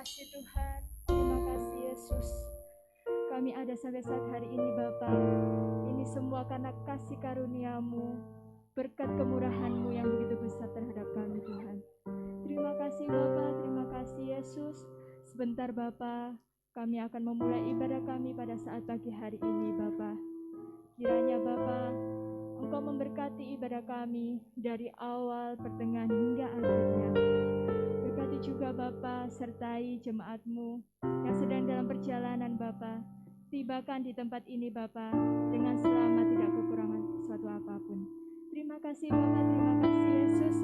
kasih Tuhan, terima kasih Yesus. Kami ada sampai saat hari ini Bapa. Ini semua karena kasih karunia-Mu, berkat kemurahan-Mu yang begitu besar terhadap kami Tuhan. Terima kasih Bapa, terima kasih Yesus. Sebentar Bapa, kami akan memulai ibadah kami pada saat pagi hari ini Bapa. Kiranya Bapa, Engkau memberkati ibadah kami dari awal, pertengahan hingga akhirnya. Berkati juga Bapa, sertai jemaat-Mu yang sedang dalam perjalanan Bapa. Tibakan di tempat ini Bapa dengan selamat, tidak kekurangan sesuatu apapun. Terima kasih Bapa, terima kasih Yesus.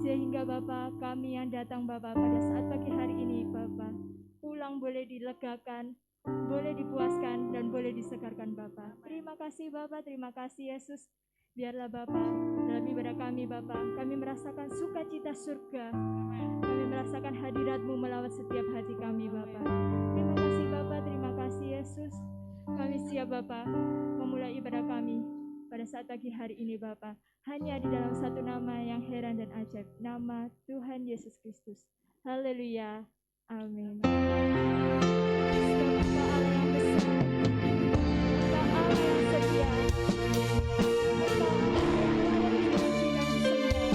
Sehingga Bapa, kami yang datang Bapa pada saat pagi hari ini Bapa, pulang boleh dilegakan, boleh dipuaskan, dan boleh disegarkan Bapa. Terima kasih Bapa, terima kasih Yesus. Biarlah Bapa, dalam ibadah kami Bapa, kami merasakan sukacita surga. Kami merasakan hadirat-Mu melawat setiap hati kami Bapa. Terima kasih Bapa, terima kasih Yesus. Kami siap Bapa memulai ibadah kami pada saat pagi hari ini Bapa, hanya di dalam satu nama yang heran dan ajaib, nama Tuhan Yesus Kristus. Haleluya, amin. Bapa Allah yang besar, Bapa Allah yang setia, Bapa Allah yang layak dipuji dan disembah.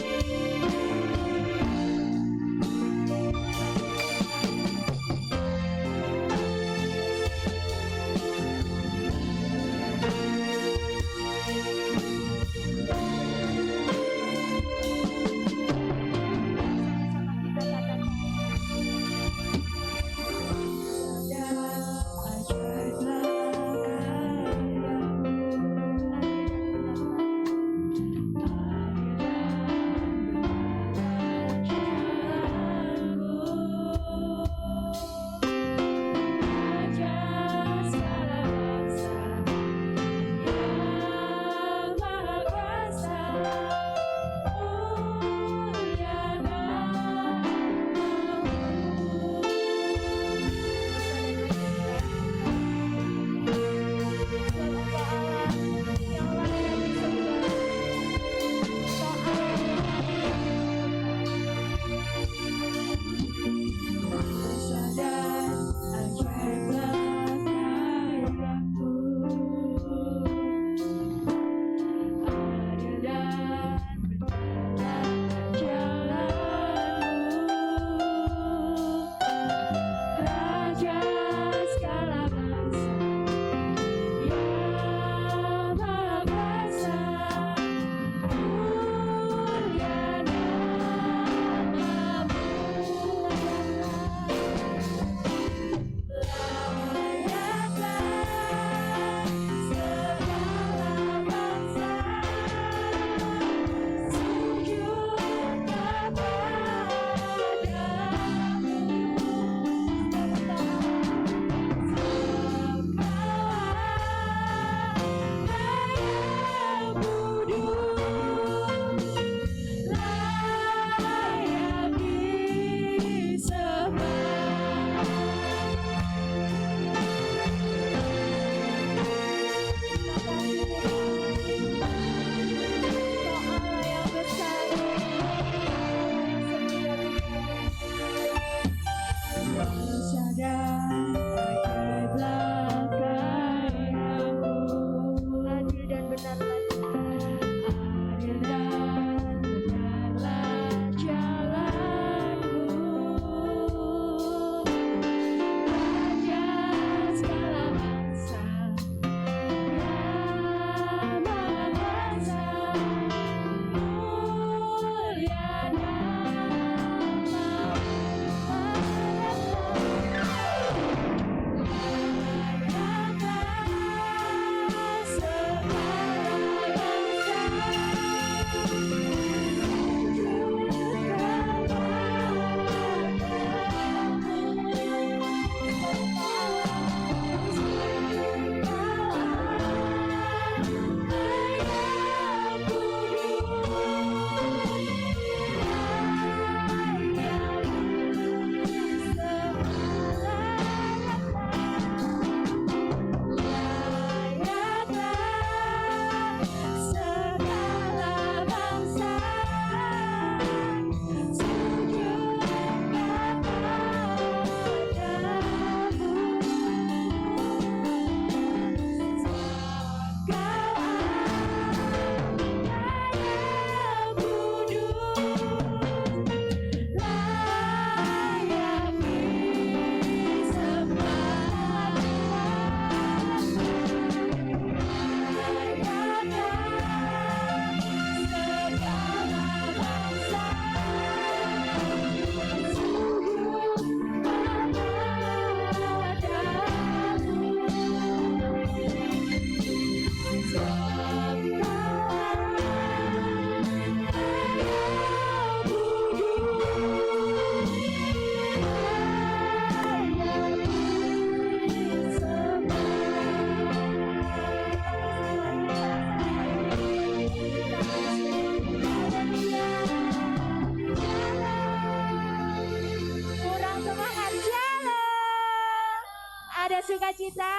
ada sukacita?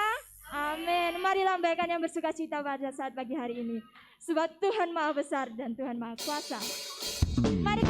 Amin. Mari lambaikan yang bersukacita pada saat pagi hari ini. Sebab Tuhan Maha Besar dan Tuhan Maha Kuasa. Mari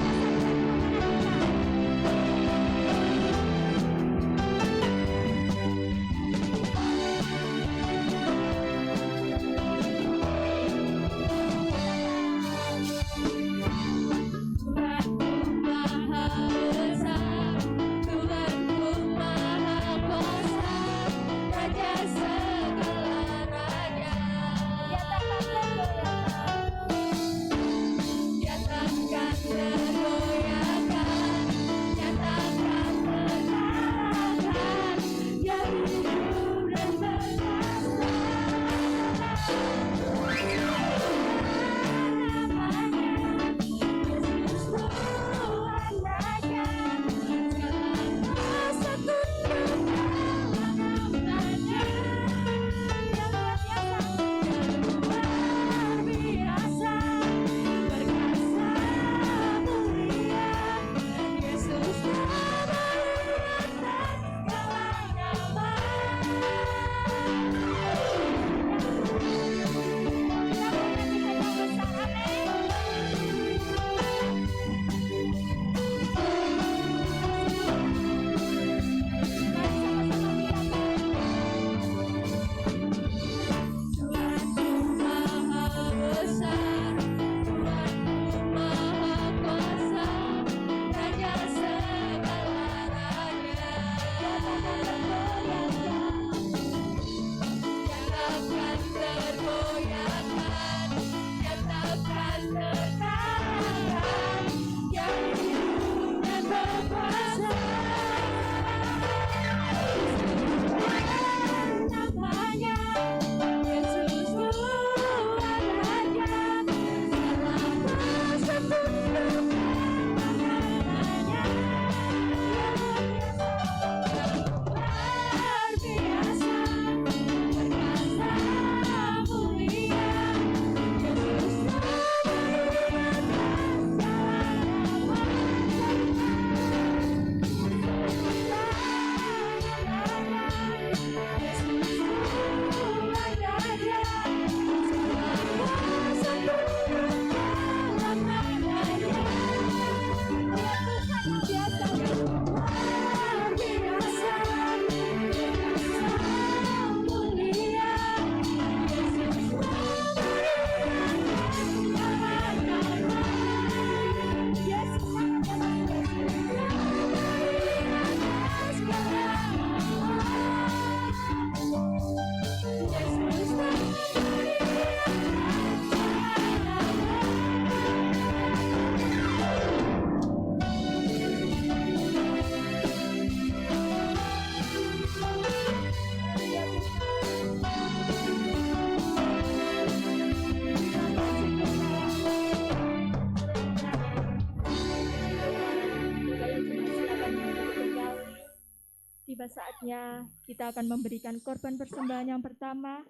kita saatnya kita akan memberikan korban persembahan yang pertama.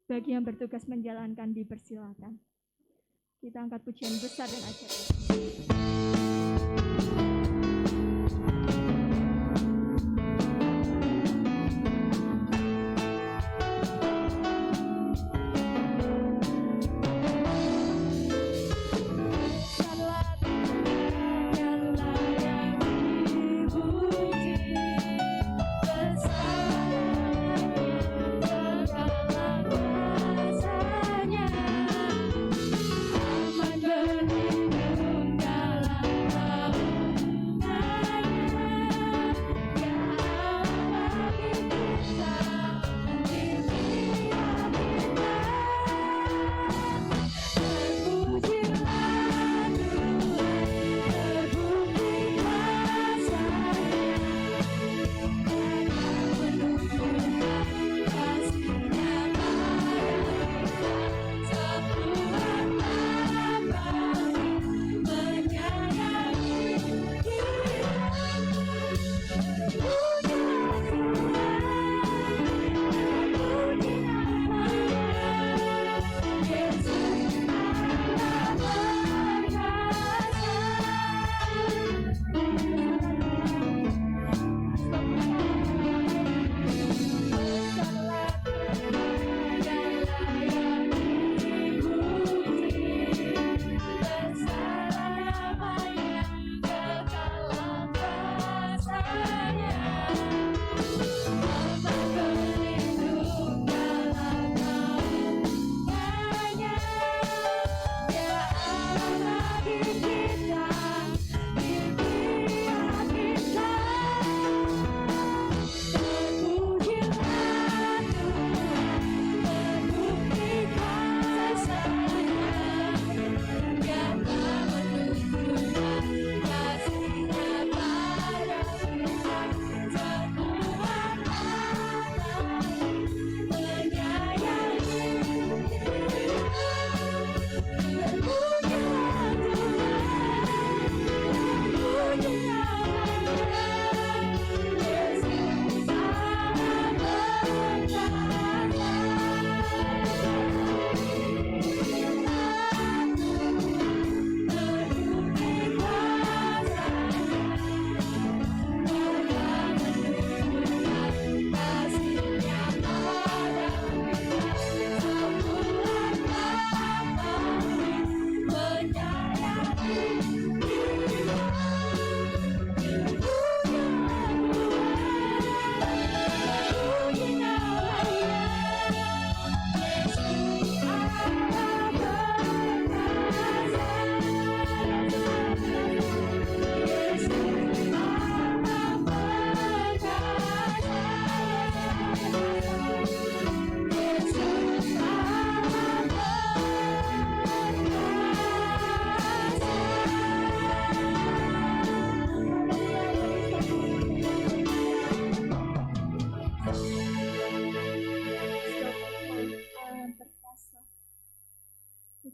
Bagi yang bertugas menjalankan dipersilakan. Kita angkat pujian besar dan ajaran.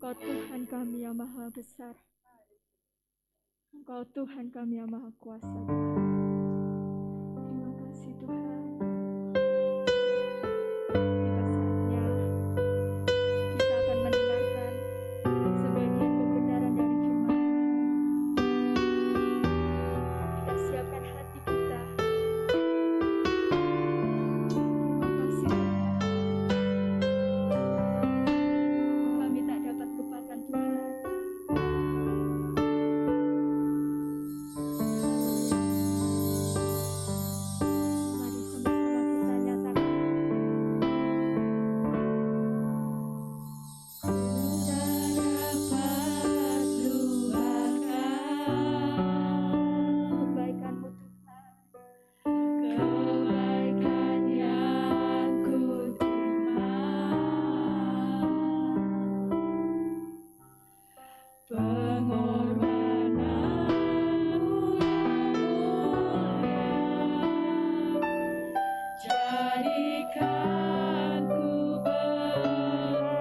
Engkau Tuhan kami yang maha besar. Engkau Tuhan kami yang maha kuasa. Terima kasih Tuhan. Tiba saatnya kita akan mendengarkan sebagian kebenaran dari firman. Kita siapkan hati kita. Terima kasih Tuhan. Kami tak dapat lupakan Tuhan. Mari sama-sama kita nyatakan. Kebaikan-Mu Tuhan. Kebaikan yang ku terima, pengorbananmu yang mulia, jadikan ku berharga.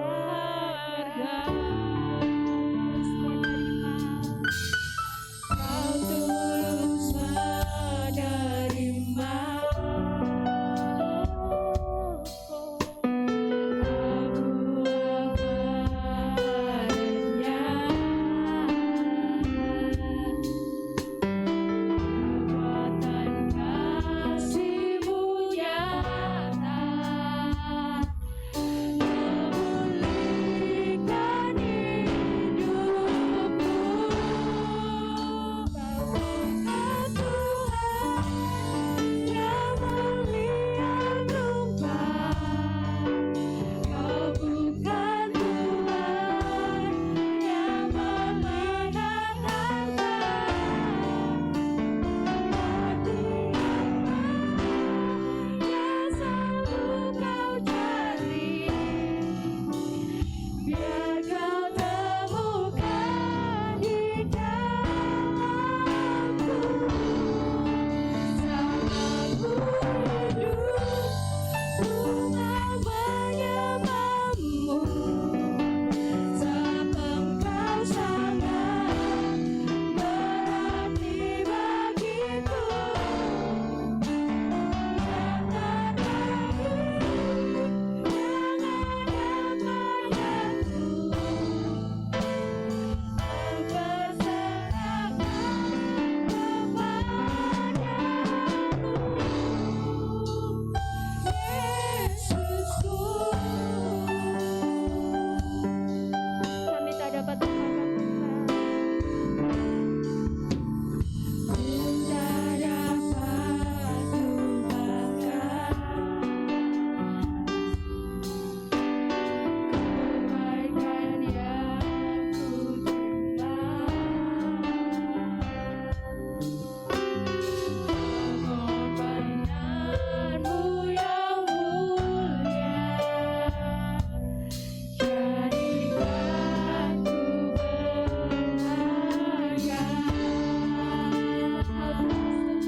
Kau tulus menerima aku adanya, kekuatan kasih-Mu nyata, memulihkan hidupku. Kau bukan Tuhan yang memenangkan harta, tapi yang selalu Kau cari. Biar Kau temukan di dalamku, selama ku hidup, ku mau menyembah-Mu, sebab Engkau sangat berarti bagiku. Yang terbaik yang ada padaku, berserahkan kepadamu, Yesusku. Kami tak dapat lupakan Tuhan. Tak dapat lupakan kebaikan yang ku terima, pengorbananmu yang mulia, jadikan ku berharga. Kau tulus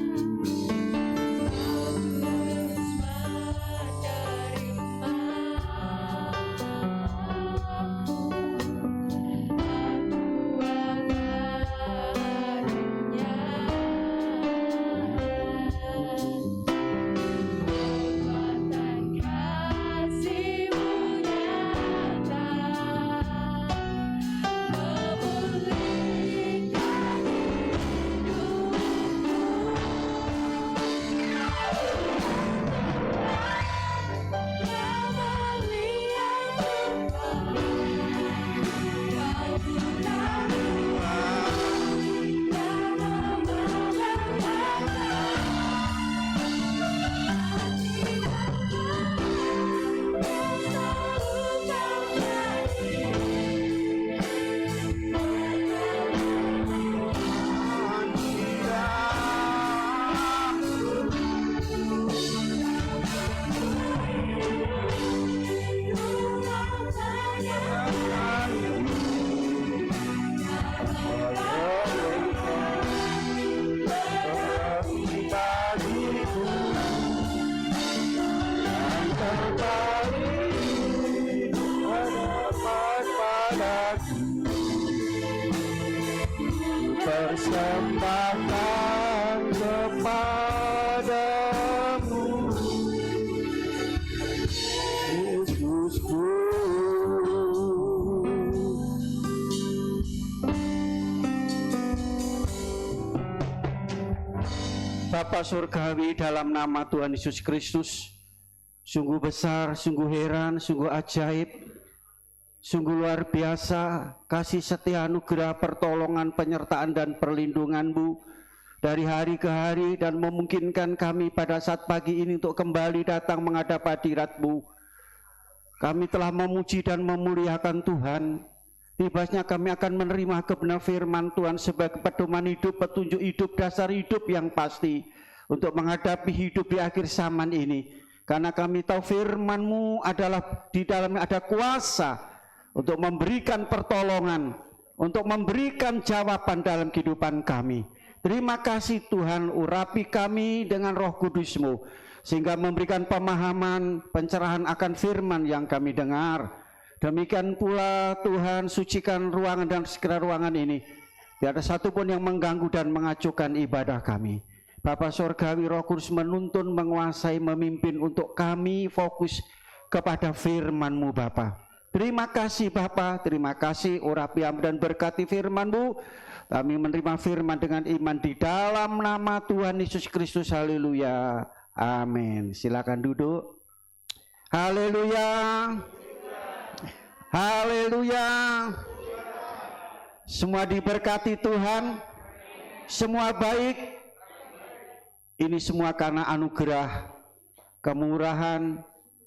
Terbaik hadapan padaku. persembahkan kepadamu, Yesusku. Bapa Surgawi, dalam nama Tuhan Yesus Kristus, sungguh besar, sungguh heran, sungguh ajaib, sungguh luar biasa kasih setia, anugerah, pertolongan, penyertaan dan perlindungan-Mu dari hari ke hari, dan memungkinkan kami pada saat pagi ini untuk kembali datang menghadap hadirat-Mu. Kami telah memuji dan memuliakan Tuhan. Tibasnya kami akan menerima kebenaran firman Tuhan sebagai pedoman hidup, petunjuk hidup, dasar hidup yang pasti untuk menghadapi hidup di akhir zaman ini. Karena kami tahu firman-Mu adalah di dalamnya ada kuasa untuk memberikan pertolongan, untuk memberikan jawaban dalam kehidupan kami. Terima kasih Tuhan, urapi kami dengan Roh Kudus-Mu sehingga memberikan pemahaman, pencerahan akan firman yang kami dengar. Demikian pula Tuhan, sucikan ruangan dan segala ruangan ini. Tidak ada satupun yang mengganggu dan mengacuhkan ibadah kami. Bapa Surgawi, Roh Kudus menuntun, menguasai, memimpin untuk kami fokus kepada firman-Mu Bapa. Terima kasih Bapa, terima kasih, urapi dan berkati firman-Mu. Kami menerima firman dengan iman di dalam nama Tuhan Yesus Kristus. Haleluya. Amin. Silakan duduk. Haleluya. Haleluya. Semua diberkati Tuhan, semua baik. Ini semua karena anugerah, kemurahan,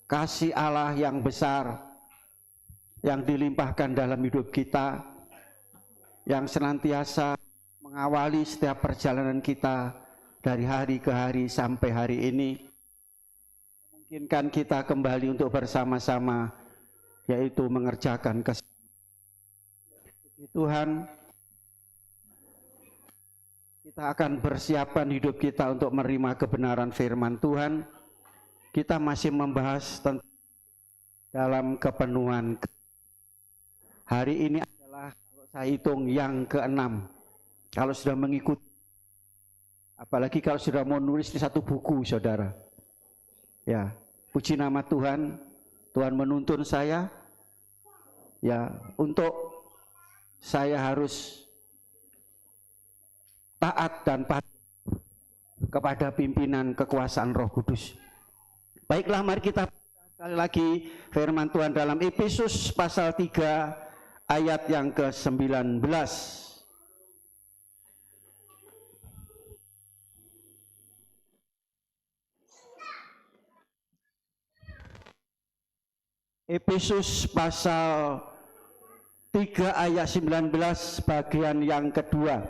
kasih Allah yang besar yang dilimpahkan dalam hidup kita, yang senantiasa mengawali setiap perjalanan kita dari hari ke hari sampai hari ini. Memungkinkan kita kembali untuk bersama-sama, yaitu mengerjakan Tuhan. Kita akan persiapkan hidup kita untuk menerima kebenaran firman Tuhan. Kita masih membahas tentang dalam kepenuhan. Hari ini adalah, kalau saya hitung, yang ke-6. Kalau sudah mengikuti, apalagi kalau sudah mau nulis di satu buku, saudara. Ya, puji nama Tuhan. Tuhan menuntun saya, ya, untuk saya harus taat dan patuh kepada pimpinan kekuasaan Roh Kudus. Baiklah, mari kita sekali lagi firman Tuhan dalam Efesus pasal 3 ayat yang ke-19. Efesus pasal 3 ayat 19 bagian yang kedua.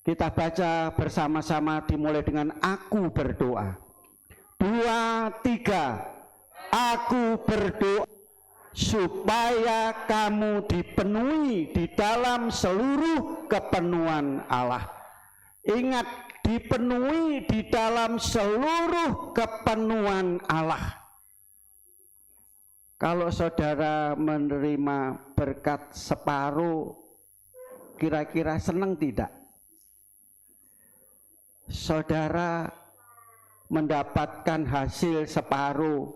Kita baca bersama-sama, dimulai dengan aku berdoa. 2, 3. Aku berdoa supaya kamu dipenuhi di dalam seluruh kepenuhan Allah. Ingat, dipenuhi di dalam seluruh kepenuhan Allah. Kalau saudara menerima berkat separuh, kira-kira senang tidak? Saudara mendapatkan hasil separuh,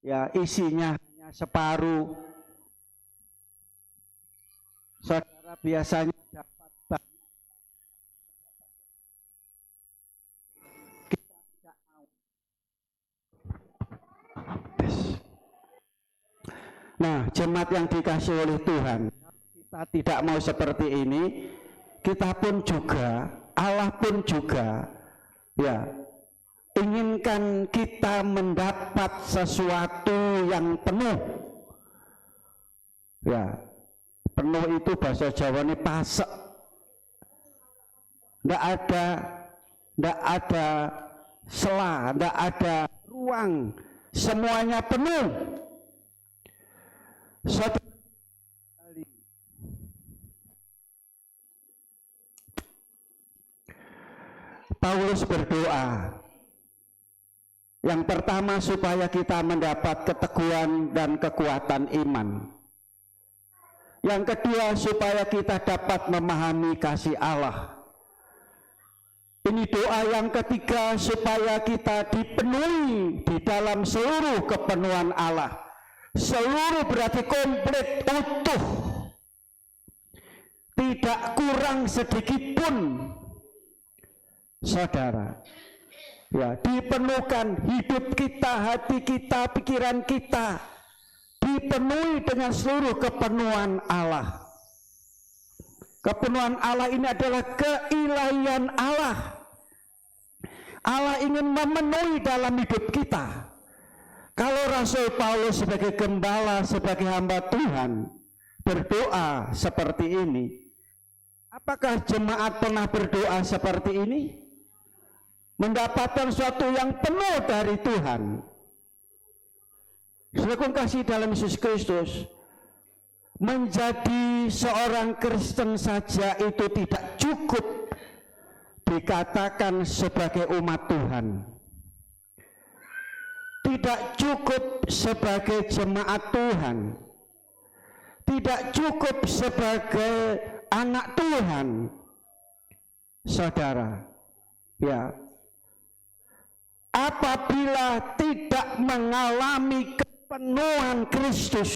ya isinya hanya separuh, saudara biasanya dapat banyak. Nah, jemaat yang dikasih oleh Tuhan, kita tidak mau seperti ini. Kita pun juga, Allah pun juga, ya, inginkan kita mendapat sesuatu yang penuh. Ya, penuh itu bahasa Jawanya pasek. Nggak ada sela, nggak ada ruang, semuanya penuh. Paulus berdoa, Yang pertama, supaya kita mendapat keteguhan dan kekuatan iman. Yang kedua, supaya kita dapat memahami kasih Allah. Ini doa yang ketiga, supaya kita dipenuhi di dalam seluruh kepenuhan Allah. Seluruh berarti komplit, utuh, tidak kurang sedikit pun, saudara. Ya, dipenuhkan hidup kita, hati kita, pikiran kita, dipenuhi dengan seluruh kepenuhan Allah. Kepenuhan Allah ini adalah keilahian Allah. Allah ingin memenuhi dalam hidup kita. Kalau Rasul Paulus sebagai gembala, sebagai hamba Tuhan berdoa seperti ini, apakah jemaat pernah berdoa seperti ini? Mendapatkan sesuatu yang penuh dari Tuhan. Saudara kasih dalam Yesus Kristus, menjadi seorang Kristen saja itu tidak cukup dikatakan sebagai umat Tuhan. Tidak cukup sebagai jemaat Tuhan. Tidak cukup sebagai anak Tuhan. Saudara, ya, apabila tidak mengalami kepenuhan Kristus,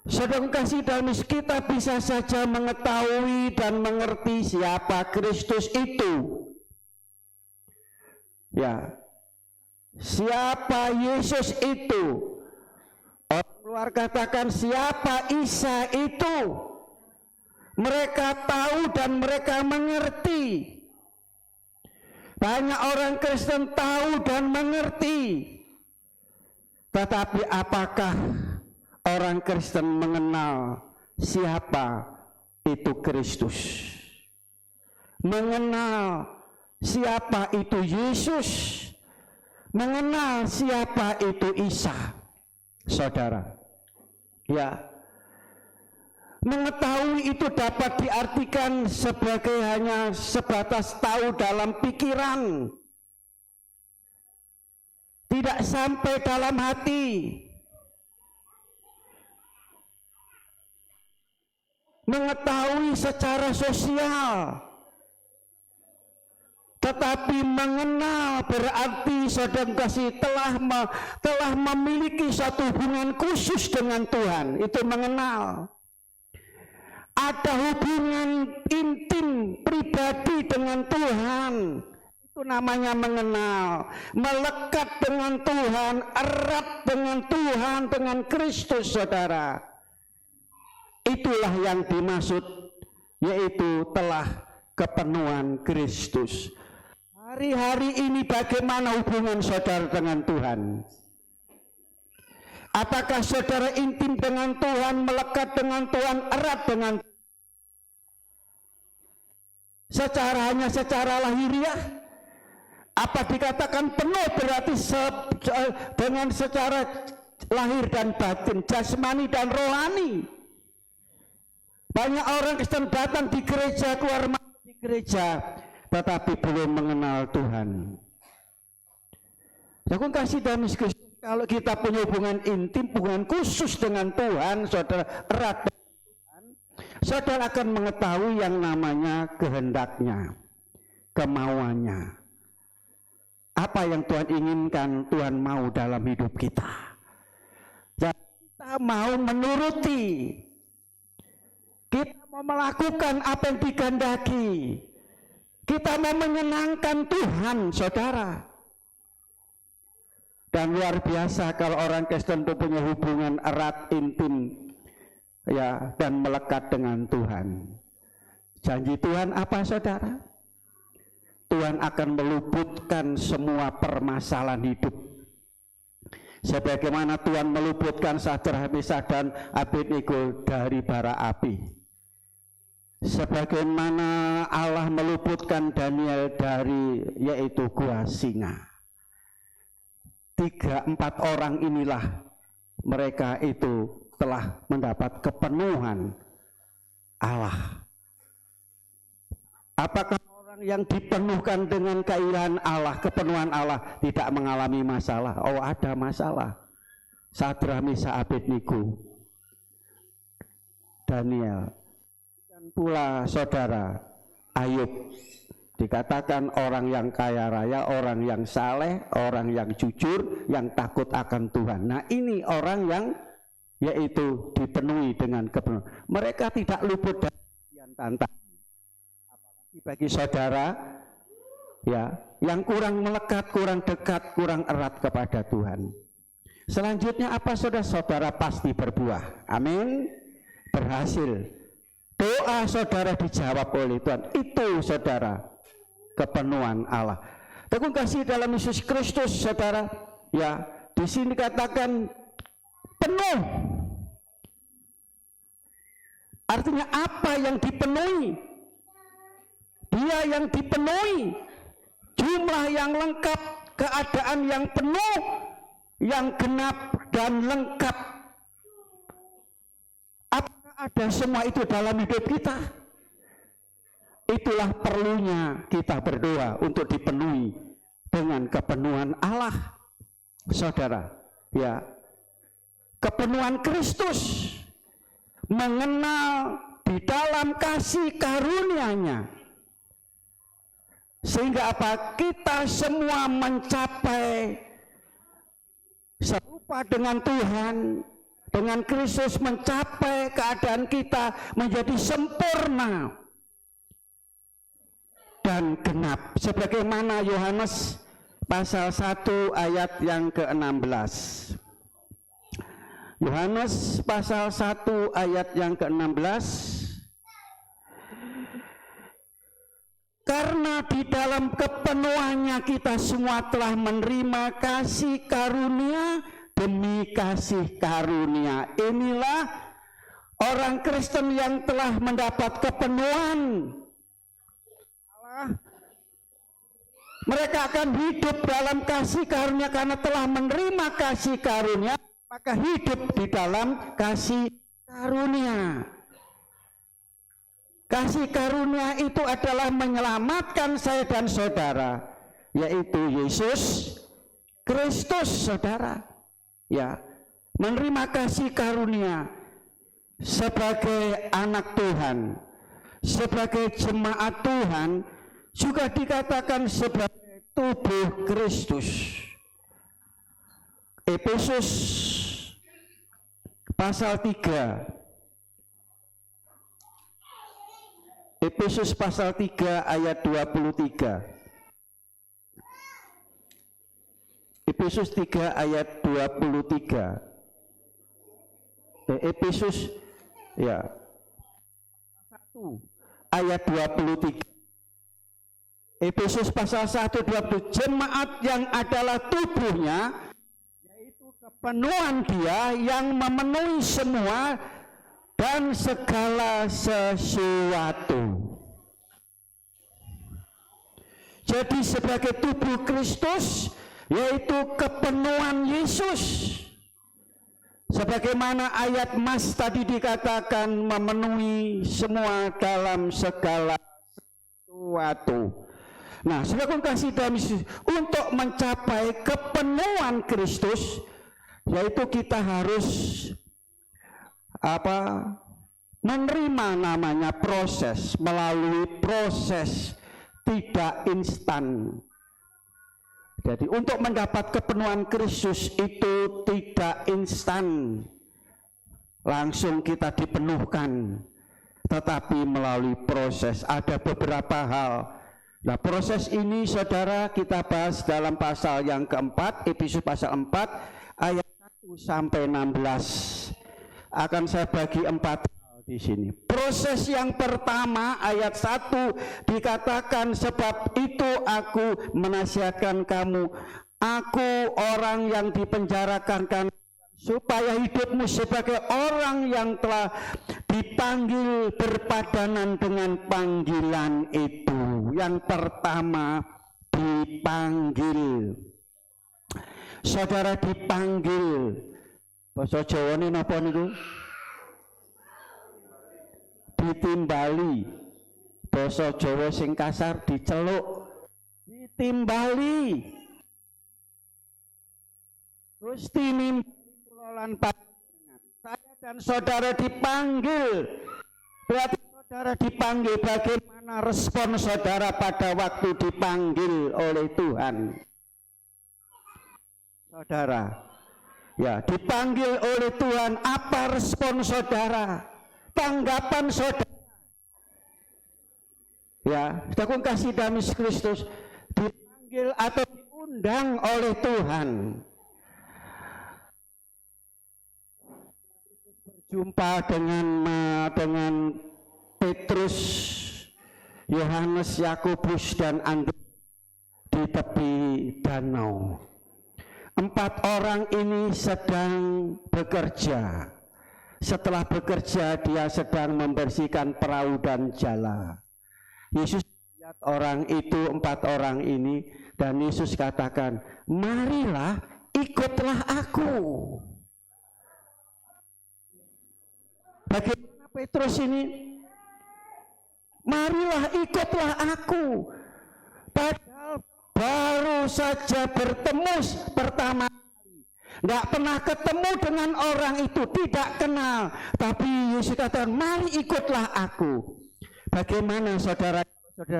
saudara kasih dalam kita bisa saja mengetahui dan mengerti siapa Kristus itu. Ya, siapa Yesus itu? Orang luar katakan siapa Isa itu. Mereka tahu dan mereka mengerti. Banyak orang Kristen tahu dan mengerti. Tetapi apakah orang Kristen mengenal siapa itu Kristus? Mengenal siapa itu Yesus? Mengenal siapa itu Isa? Saudara, ya, mengetahui itu dapat diartikan sebagai hanya sebatas tahu dalam pikiran, tidak sampai dalam hati. Mengetahui secara sosial, tetapi mengenal berarti saudara kasih telah memiliki satu hubungan khusus dengan Tuhan. Itu mengenal. Ada hubungan intim pribadi dengan Tuhan. Itu namanya mengenal. Melekat dengan Tuhan, erat dengan Tuhan, dengan Kristus, saudara. Itulah yang dimaksud, yaitu telah kepenuhan Kristus. Hari-hari ini bagaimana hubungan saudara dengan Tuhan? Apakah saudara intim dengan Tuhan, melekat dengan Tuhan, erat dengan Tuhan? Hanya secara lahiriah? Apa dikatakan penuh berarti dengan secara lahir dan batin, jasmani dan rohani? Banyak orang Kristen datang di gereja, keluar di gereja, tetapi belum mengenal Tuhan. Aku kasih dalam Kristus, kalau kita punya hubungan intim, hubungan khusus dengan Tuhan, saudara, erat dengan Tuhan, saudara akan mengetahui yang namanya kehendaknya, kemauannya. Apa yang Tuhan inginkan, Tuhan mau dalam hidup kita. Dan kita mau menuruti, kita mau melakukan apa yang dikehendaki. Kita mau menyenangkan Tuhan, saudara. Dan luar biasa kalau orang Kristen itu punya hubungan erat, intim, ya, dan melekat dengan Tuhan. Janji Tuhan apa, saudara? Tuhan akan meluputkan semua permasalahan hidup. Sebagaimana Tuhan meluputkan Sadrah, Mesakh dan Abednego dari bara api. Sebagaimana Allah meluputkan Daniel dari yaitu gua singa. 3-4 orang inilah mereka itu telah mendapat kepenuhan Allah. Apakah orang yang dipenuhkan dengan keindahan Allah, kepenuhan Allah, tidak mengalami masalah. Oh, ada masalah. Sadrak, Mesak, Abednego, Daniel, dan pula saudara Ayub. Dikatakan orang yang kaya raya, orang yang saleh, orang yang jujur, yang takut akan Tuhan. Nah, ini orang yang yaitu dipenuhi dengan kepenuhan. Mereka tidak luput dari tantangan. Apalagi bagi saudara ya yang kurang melekat, kurang dekat, kurang erat kepada Tuhan. Selanjutnya apa saudara pasti berbuah. Amin. Berhasil. Doa saudara dijawab oleh Tuhan. Itu saudara kepenuhan Allah. Tekun kasih dalam Yesus Kristus saudara. Ya, di sini katakan penuh. Artinya apa yang dipenuhi? Dia yang dipenuhi. Jumlah yang lengkap, keadaan yang penuh, yang genap dan lengkap. Apakah ada semua itu dalam hidup kita? Itulah perlunya kita berdoa untuk dipenuhi dengan kepenuhan Allah. Saudara, ya. Kepenuhan Kristus, mengenal di dalam kasih karunia-Nya. Sehingga apa? Kita semua mencapai serupa dengan Tuhan, dengan Kristus, mencapai keadaan kita menjadi sempurna dan genap. Sebagaimana Yohanes pasal 1 ayat yang ke-16. Yohanes pasal 1 ayat yang ke-16. Karena di dalam kepenuhannya kita semua telah menerima kasih karunia demi kasih karunia. Inilah orang Kristen yang telah mendapat kepenuhan Allah. Mereka akan hidup dalam kasih karunia karena telah menerima kasih karunia, maka hidup di dalam kasih karunia. Kasih karunia itu adalah menyelamatkan saya dan saudara, yaitu Yesus Kristus, saudara. Ya, menerima kasih karunia sebagai anak Tuhan, sebagai jemaat Tuhan, juga dikatakan sebagai tubuh Kristus. Efesus pasal 3. Efesus pasal 3 ayat 23. Efesus 3 ayat 23. Efesus ya 1 ayat 23. Efesus pasal 1 20. Jemaat yang adalah tubuhnya, yaitu kepenuhan Dia yang memenuhi semua dan segala sesuatu. Jadi sebagai tubuh Kristus, yaitu kepenuhan Yesus. Sebagaimana ayat Mas tadi dikatakan memenuhi semua dalam segala sesuatu. Nah, saudara kasih dalam Yesus, untuk mencapai kepenuhan Kristus, yaitu kita harus menerima namanya proses, melalui proses tidak instan. Jadi untuk mendapat kepenuhan Kristus itu tidak instan langsung kita dipenuhkan, tetapi melalui proses. Ada beberapa hal. Nah, proses ini saudara kita bahas dalam pasal yang keempat, Efesus pasal 4 ayat 1 sampai 16. Akan saya bagi 4 hal di sini. Proses yang pertama ayat 1 dikatakan, sebab itu aku menasihatkan kamu, aku orang yang dipenjarakan supaya hidupmu sebagai orang yang telah dipanggil berpadanan dengan panggilan itu. Yang pertama, dipanggil. Saudara dipanggil. Bahasa Jawa ini apa niku? Ditimbali, basa Jawa sing kasar diceluk, ditimbali. Gusti nimbali kula lan panjenengan. Saya dan saudara dipanggil. Berarti saudara dipanggil, bagaimana respon saudara pada waktu dipanggil oleh Tuhan? Saudara, ya, dipanggil oleh Tuhan, apa respon saudara? Tanggapan saudara? Ya, saudara kasih dalam Yesus Kristus, dipanggil atau diundang oleh Tuhan. Jumpa dengan Petrus, Yohanes, Yakobus dan Andreas di tepi danau. 4 orang ini sedang bekerja. Setelah bekerja, dia sedang membersihkan perahu dan jala. Yesus lihat orang itu, 4 orang ini, dan Yesus katakan, marilah ikutlah aku. Bagaimana Petrus ini? Marilah ikutlah aku. Padahal baru saja bertemu pertama kali. Tidak pernah ketemu dengan orang itu, tidak kenal. Tapi Yesus katakan, mari ikutlah aku. Bagaimana saudara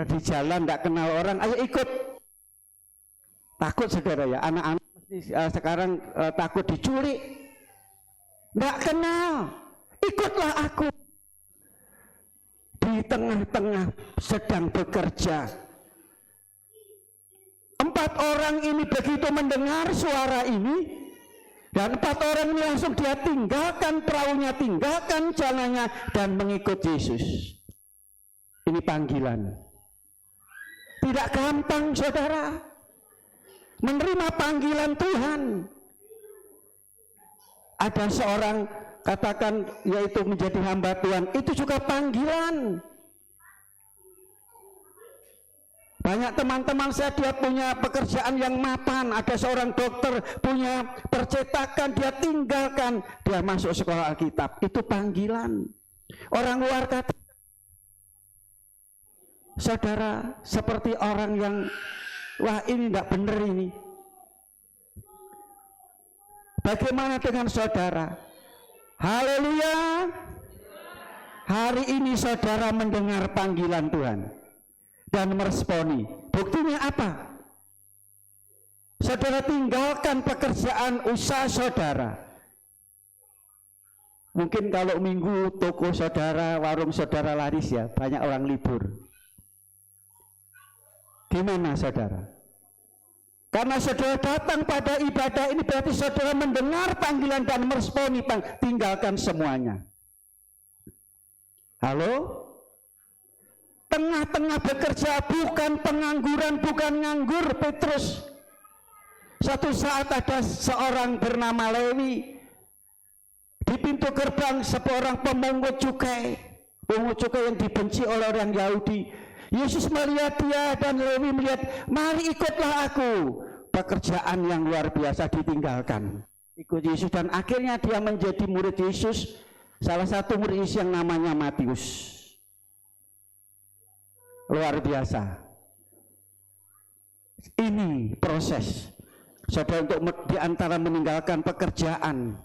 di jalan tidak kenal orang, ayo ikut. Takut saudara ya, anak-anak sekarang takut diculik. Tidak kenal. Ikutlah aku. Di tengah-tengah sedang bekerja. 4 orang ini begitu mendengar suara ini, dan 4 orang ini langsung dia tinggalkan perahunya, tinggalkan jalannya, dan mengikut Yesus. Ini panggilan. Tidak gampang saudara menerima panggilan Tuhan. Ada seorang katakan, yaitu menjadi hamba Tuhan, itu juga panggilan. Banyak teman-teman saya, dia punya pekerjaan yang mapan. Ada seorang dokter punya percetakan, dia tinggalkan, dia masuk sekolah Alkitab. Itu panggilan. Orang luar kata, saudara, seperti orang yang, wah ini tidak benar ini. Bagaimana dengan saudara? Haleluya. Hari ini saudara mendengar panggilan Tuhan dan meresponi. Buktinya apa? Saudara tinggalkan pekerjaan usaha saudara. Mungkin kalau minggu toko saudara, warung saudara laris ya, banyak orang libur. Gimana saudara? Karena saudara datang pada ibadah ini, berarti saudara mendengar panggilan dan meresponi, tinggalkan semuanya. Halo? Tengah-tengah bekerja, bukan pengangguran, bukan nganggur Petrus. Satu saat ada seorang bernama Lewi. Di pintu gerbang seorang pemungut cukai yang dibenci oleh orang Yahudi. Yesus melihat dia dan Lewi melihat, mari ikutlah aku. Pekerjaan yang luar biasa ditinggalkan, ikut Yesus, dan akhirnya dia menjadi murid Yesus. Salah satu murid Yesus yang namanya Matius. Luar biasa. Ini proses saudara untuk diantara meninggalkan pekerjaan.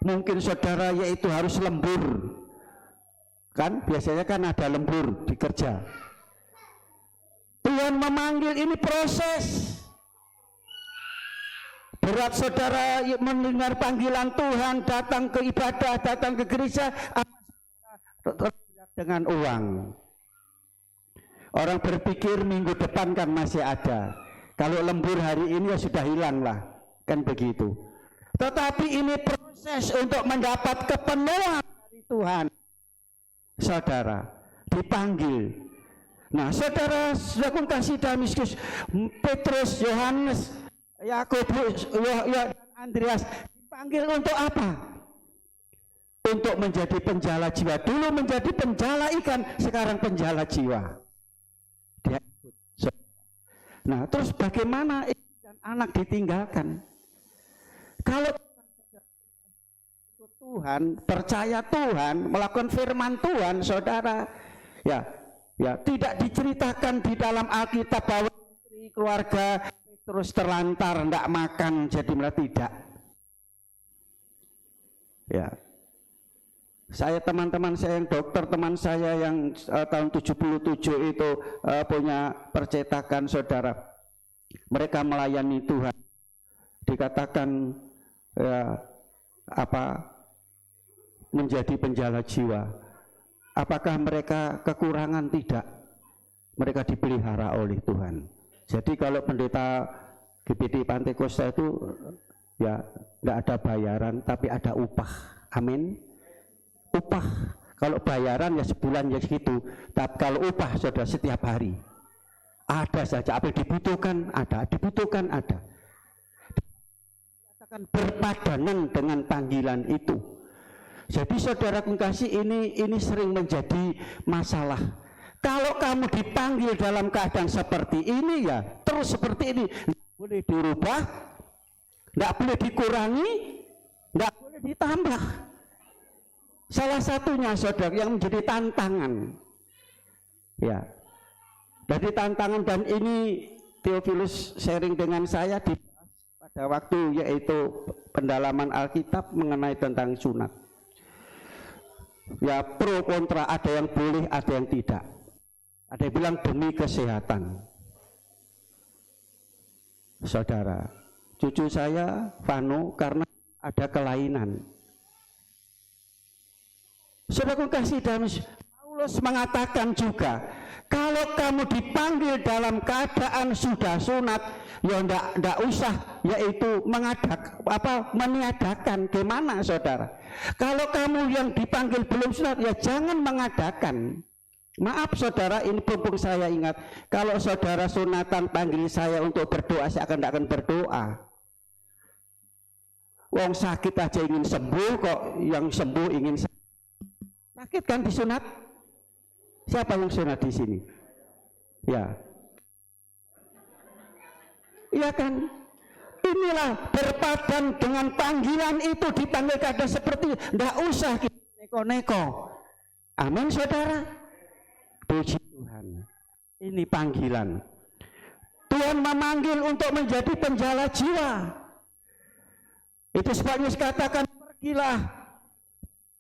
Mungkin saudara yaitu harus lembur. Kan biasanya kan ada lembur di kerja. Tuhan memanggil, ini proses. Berat saudara mendengar panggilan Tuhan, datang ke ibadah, datang ke gereja, dengan uang. Orang berpikir minggu depan kan masih ada. Kalau lembur hari ini ya sudah hilang lah, kan begitu. Tetapi ini proses untuk mendapat kepenuhan dari Tuhan. Saudara dipanggil. Nah saudara sudah kasih dalam Yesus, Petrus, Yohanes, Yakobus, dan Andreas dipanggil untuk apa? Untuk menjadi penjala jiwa. Dulu menjadi penjala ikan, sekarang penjala jiwa. Dia ikut. Nah terus bagaimana dan anak ditinggalkan? Kalau Tuhan, percaya Tuhan, melakukan firman Tuhan, saudara, ya Ya, tidak diceritakan di dalam Alkitab bahwa istri keluarga terus terlantar, tidak makan, jadi malah tidak. Ya, saya teman-teman saya yang dokter, teman saya yang tahun 77 itu punya percetakan, saudara. Mereka melayani Tuhan. Dikatakan menjadi penjala jiwa. Apakah mereka kekurangan? Tidak. Mereka dipelihara oleh Tuhan. Jadi kalau pendeta GBD Pantai Kosta itu ya nggak ada bayaran, tapi ada upah. Amin. Upah. Kalau bayaran ya sebulan ya segitu. Tapi kalau upah sudah setiap hari. Ada saja apa yang dibutuhkan ada, dibutuhkan ada. Akan berpadanan dengan panggilan itu. Jadi saudara kasih, ini sering menjadi masalah. Kalau kamu dipanggil dalam keadaan seperti ini ya terus seperti ini, tidak boleh dirubah, tidak boleh dikurangi, tidak boleh ditambah. Salah satunya saudara yang menjadi tantangan, ya, jadi tantangan, dan ini Theophilus sharing dengan saya pada waktu yaitu pendalaman Alkitab mengenai tentang sunat. Ya, pro kontra, ada yang boleh, ada yang tidak. Ada yang bilang demi kesehatan. Saudara, cucu saya Vano karena ada kelainan. Saudara kasih, dan Paulus mengatakan juga, kalau kamu dipanggil dalam keadaan sudah sunat, ya ndak usah yaitu meniadakan. Gimana saudara? Kalau kamu yang dipanggil belum sunat, ya jangan mengadakan. Maaf saudara, ini mumpung saya ingat, kalau saudara sunatan panggil saya untuk berdoa, saya akan berdoa. Wong sakit aja ingin sembuh, kok yang sembuh ingin sakit kan disunat? Siapa yang sunat di sini? Ya, iya kan? Inilah berpadan dengan panggilan itu, dipanggil keadaan seperti, tidak usah kita neko-neko. Amin saudara. Puji Tuhan. Ini panggilan. Tuhan memanggil untuk menjadi penjala jiwa. Itu sebabnya dikatakan pergilah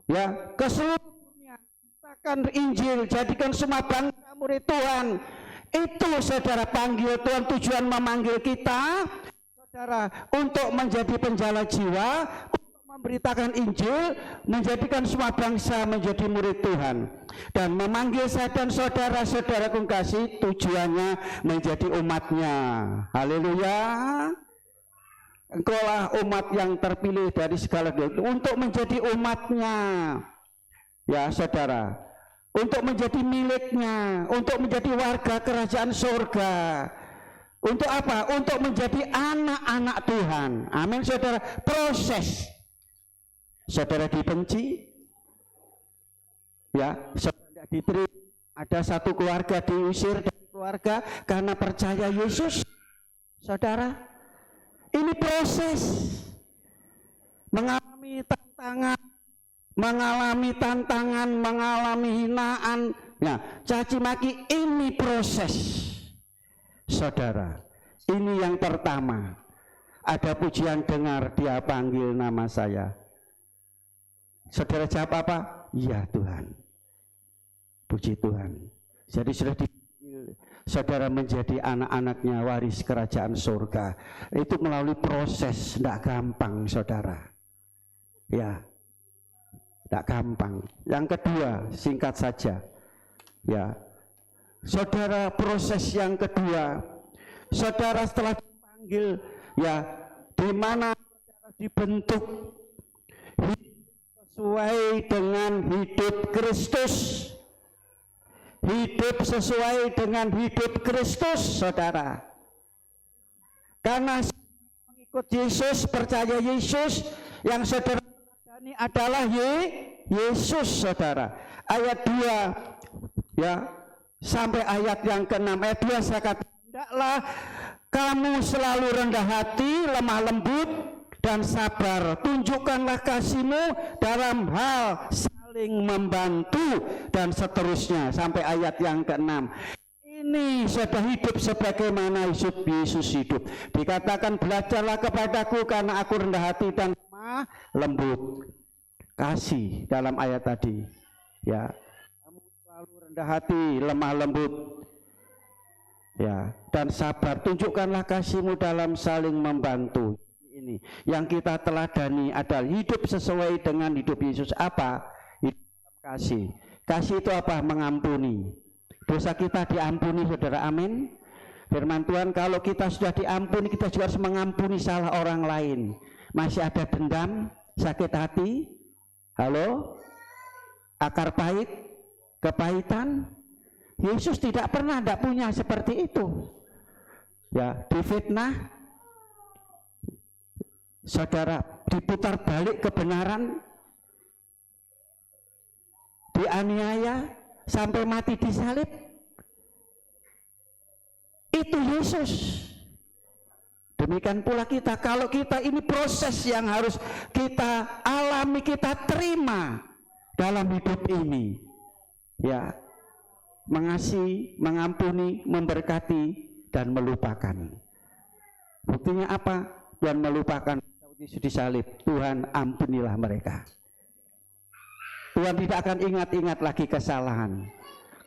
ya ke seluruh dunia, katakan Injil, jadikan semua bangsa murid Tuhan. Itu saudara panggil Tuhan, tujuan memanggil kita saudara untuk menjadi penjala jiwa, untuk memberitakan Injil, menjadikan semua bangsa menjadi murid Tuhan, dan memanggil saya dan saudara-saudara kasih tujuannya menjadi umatnya. Haleluya. Engkaulah umat yang terpilih dari segala dunia untuk menjadi umatnya, ya saudara, untuk menjadi miliknya, untuk menjadi warga kerajaan surga. Untuk apa? Untuk menjadi anak-anak Tuhan. Amin saudara. Proses. Saudara dibenci, ya, saudara diterima. Ada satu keluarga diusir dari keluarga karena percaya Yesus. Saudara, ini proses. Mengalami tantangan, mengalami hinaan, nah, caci maki, ini proses. Saudara, ini yang pertama. Ada pujian, dengar dia panggil nama saya. Saudara jawab apa? Ya Tuhan. Puji Tuhan. Jadi sudah dipanggil saudara menjadi anak-anaknya, waris kerajaan surga. Itu melalui proses, tidak gampang saudara. Ya, tidak gampang. Yang kedua, singkat saja. Ya, saudara, proses yang kedua, saudara setelah dipanggil, ya, di mana saudara dibentuk sesuai dengan hidup Kristus, hidup sesuai dengan hidup Kristus, saudara. Karena mengikut Yesus, percaya Yesus, yang saudara ini adalah Yesus, saudara. Ayat 2, ya, sampai ayat yang ke-6, ayat 2 saya katakan, hendaklah kamu selalu rendah hati, lemah lembut, dan sabar. Tunjukkanlah kasihmu dalam hal saling membantu, dan seterusnya sampai ayat yang ke-6. Ini sudah hidup sebagaimana Yesus hidup. Dikatakan, belajarlah kepadaku karena aku rendah hati dan lemah lembut. Kasih dalam ayat tadi. Ya, kamu selalu rendah hati, lemah lembut. Ya, dan sabar. Tunjukkanlah kasihmu dalam saling membantu. Ini yang kita teladani adalah hidup sesuai dengan hidup Yesus. Apa? Hidup kasih. Kasih itu apa? Mengampuni. Dosa kita diampuni, saudara. Amin. Firman Tuhan, kalau kita sudah diampuni, kita juga harus mengampuni salah orang lain. Masih ada dendam, sakit hati, halo, akar pahit, kepahitan. Yesus tidak pernah, tidak punya seperti itu. Ya, difitnah, saudara, diputar balik kebenaran, dianiaya sampai mati disalib. Itu Yesus. Demikian pula kita, kalau kita ini proses yang harus kita alami, kita terima dalam hidup ini. Ya, mengasihi, mengampuni, memberkati, dan melupakan. Buktinya apa? Tuhan melupakan Yesus disalib. Tuhan, ampunilah mereka. Tuhan tidak akan ingat-ingat lagi kesalahan.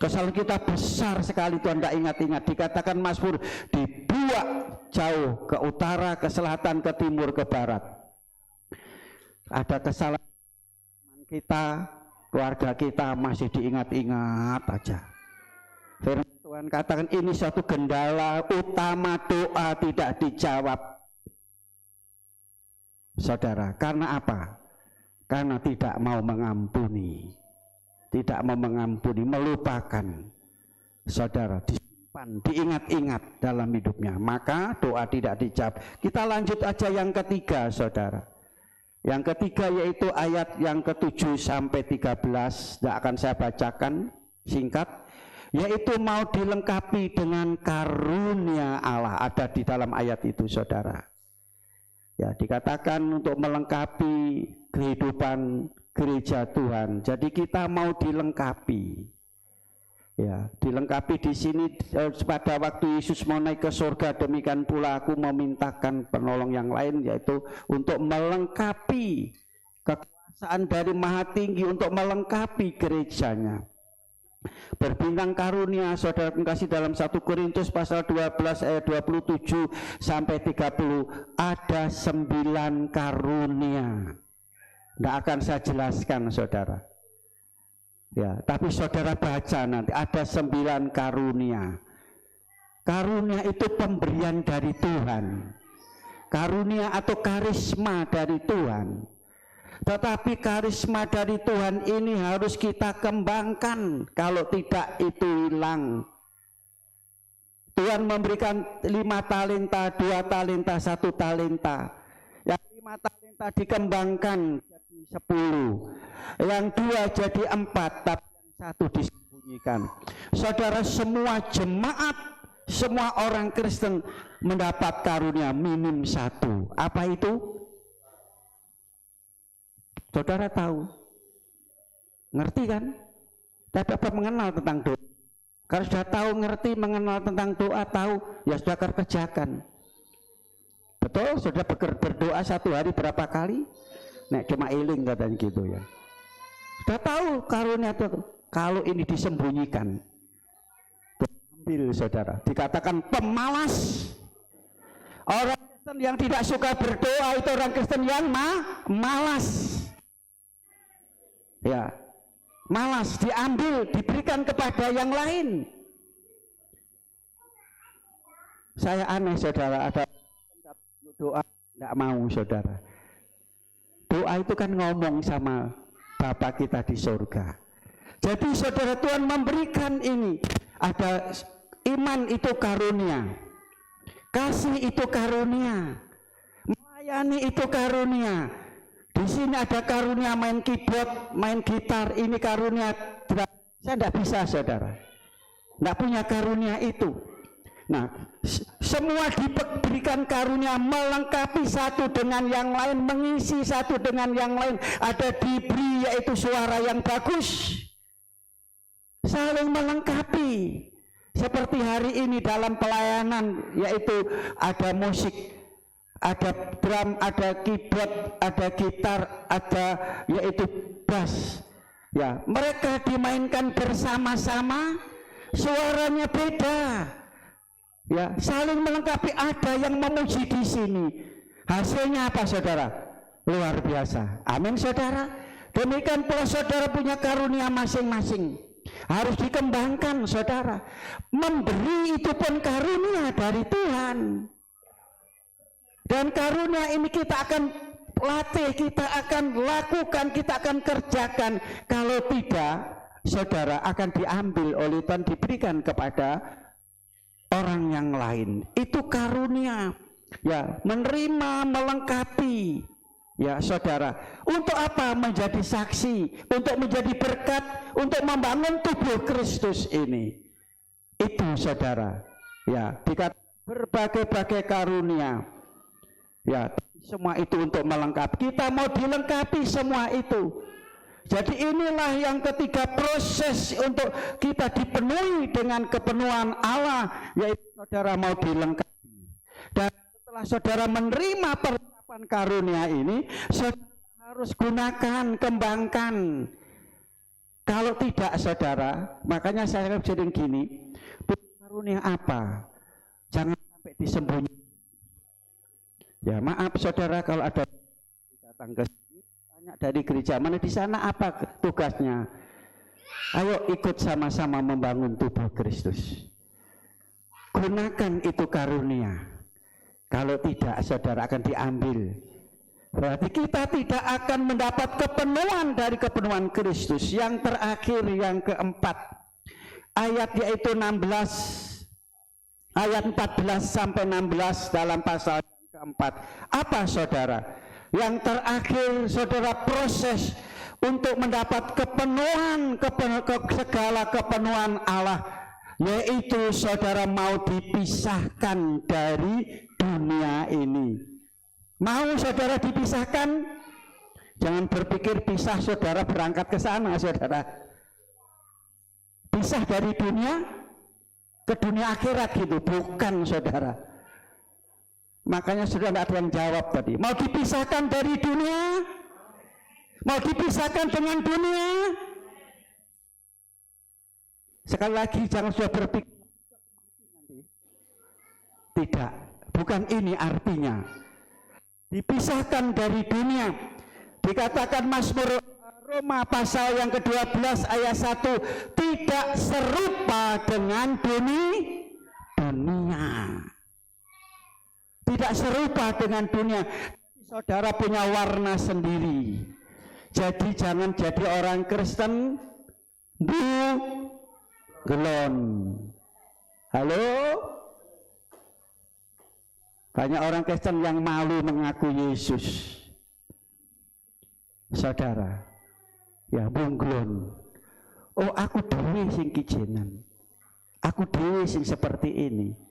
Kesalahan kita besar sekali, Tuhan tidak ingat-ingat. Dikatakan Mazmur, dibuat jauh ke utara, ke selatan, ke timur, ke barat. Ada kesalahan kita, keluarga kita masih diingat-ingat aja. Firman Tuhan katakan ini suatu gendala utama, doa tidak dijawab. Saudara, karena apa? Karena tidak mau mengampuni. Tidak mau mengampuni, melupakan. Saudara, disimpan, diingat-ingat dalam hidupnya. Maka doa tidak dijawab. Kita lanjut aja yang ketiga, saudara. Yang ketiga yaitu ayat yang ke-7 sampai 13. Tidak akan saya bacakan, singkat. Yaitu mau dilengkapi dengan karunia Allah. Ada di dalam ayat itu, saudara. Ya, dikatakan untuk melengkapi kehidupan gereja Tuhan. Jadi kita mau dilengkapi. Ya, dilengkapi di sini pada waktu Yesus mau naik ke surga, demikian pula aku memintakan penolong yang lain, yaitu untuk melengkapi kekuasaan dari Maha Tinggi, untuk melengkapi gerejanya. Berbintang karunia, saudara kasih, dalam 1 Korintus pasal 12 ayat 27 sampai 30 ada 9 karunia. Tidak akan saya jelaskan, saudara. Ya, tapi saudara baca nanti ada 9 karunia. Karunia itu pemberian dari Tuhan. Karunia atau karisma dari Tuhan. Tetapi karisma dari Tuhan ini harus kita kembangkan, kalau tidak itu hilang. Tuhan memberikan 5 talenta, 2 talenta, 1 talenta. Yang 5 talenta dikembangkan jadi 10, yang 2 jadi 4, tapi yang 1 disembunyikan. Saudara, semua jemaat, semua orang Kristen mendapat karunia minim 1. Apa itu? Saudara tahu, ngerti kan? Tapi apa mengenal tentang doa? Kalau sudah tahu, ngerti, mengenal tentang doa, tahu, ya sudah kerjakan. Betul, sudah berdoa 1 hari berapa kali? Nek cuma iling katanya gitu ya. Sudah tahu karunia itu. Kalau ini disembunyikan, ambil, saudara. Dikatakan pemalas. Orang Kristen yang tidak suka berdoa itu orang Kristen yang malas. Ya, malas, diambil, diberikan kepada yang lain. Saya aneh, saudara, ada doa tidak mau, saudara. Doa itu kan ngomong sama Bapa kita di surga. Jadi saudara, Tuhan memberikan ini. Ada iman itu karunia, kasih itu karunia, melayani itu karunia. Di sini ada karunia main keyboard, main gitar, ini karunia. Saya tidak bisa, saudara. Tidak punya karunia itu. Nah, semua diberikan karunia melengkapi satu dengan yang lain, mengisi satu dengan yang lain. Ada diberi yaitu suara yang bagus, saling melengkapi. Seperti hari ini dalam pelayanan, yaitu ada musik, ada drum, ada keyboard, ada gitar, ada yaitu bass. Ya, mereka dimainkan bersama-sama, suaranya beda. Ya, saling melengkapi. Ada yang memuji di sini. Hasilnya apa, saudara? Luar biasa. Amin, saudara. Demikian pula saudara punya karunia masing-masing. Harus dikembangkan, saudara. Memberi itu pun karunia dari Tuhan. Dan karunia ini kita akan latih, kita akan lakukan, kita akan kerjakan. Kalau tidak, saudara, akan diambil oleh Tuhan, diberikan kepada orang yang lain. Itu karunia, ya, menerima, melengkapi, ya, saudara. Untuk apa? Menjadi saksi, untuk menjadi berkat, untuk membangun tubuh Kristus ini. Itu, saudara, ya, dikatakan berbagai-bagai karunia, ya, semua itu untuk melengkapi. Kita mau dilengkapi semua itu. Jadi inilah yang ketiga, proses untuk kita dipenuhi dengan kepenuhan Allah, yaitu saudara mau dilengkapi. Dan setelah saudara menerima perlengkapan karunia ini, saudara harus gunakan, kembangkan. Kalau tidak, saudara, makanya saya sering gini, karunia apa? Jangan sampai disembunyikan. Ya, maaf saudara, kalau ada datang ke dari gereja mana, di sana apa tugasnya? Ayo ikut sama-sama membangun tubuh Kristus. Gunakan itu karunia. Kalau tidak, saudara, akan diambil. Berarti kita tidak akan mendapat kepenuhan dari kepenuhan Kristus. Yang terakhir, yang keempat, ayat yaitu 16, ayat 14 sampai 16 dalam pasal keempat. Apa, saudara? Yang terakhir, saudara, proses untuk mendapat kepenuhan, segala kepenuhan Allah, yaitu saudara mau dipisahkan dari dunia ini. Mau saudara dipisahkan? Jangan berpikir pisah saudara berangkat ke sana, saudara. Pisah dari dunia ke dunia akhirat gitu, bukan, saudara. Makanya sudah tidak ada yang jawab tadi. Mau dipisahkan dari dunia? Mau dipisahkan dengan dunia? Sekali lagi, jangan sudah berpikir. Tidak, bukan ini artinya. Dipisahkan dari dunia. Dikatakan Mazmur Roma pasal yang ke-12 ayat 1, tidak serupa dengan dunia. Tidak serupa dengan dunia. Saudara punya warna sendiri. Jadi jangan jadi orang Kristen gelon. Halo? Banyak orang Kristen yang malu mengaku Yesus. Saudara, ya bunglon. Oh, aku dewe sing kijenan. Aku dewe sing seperti ini.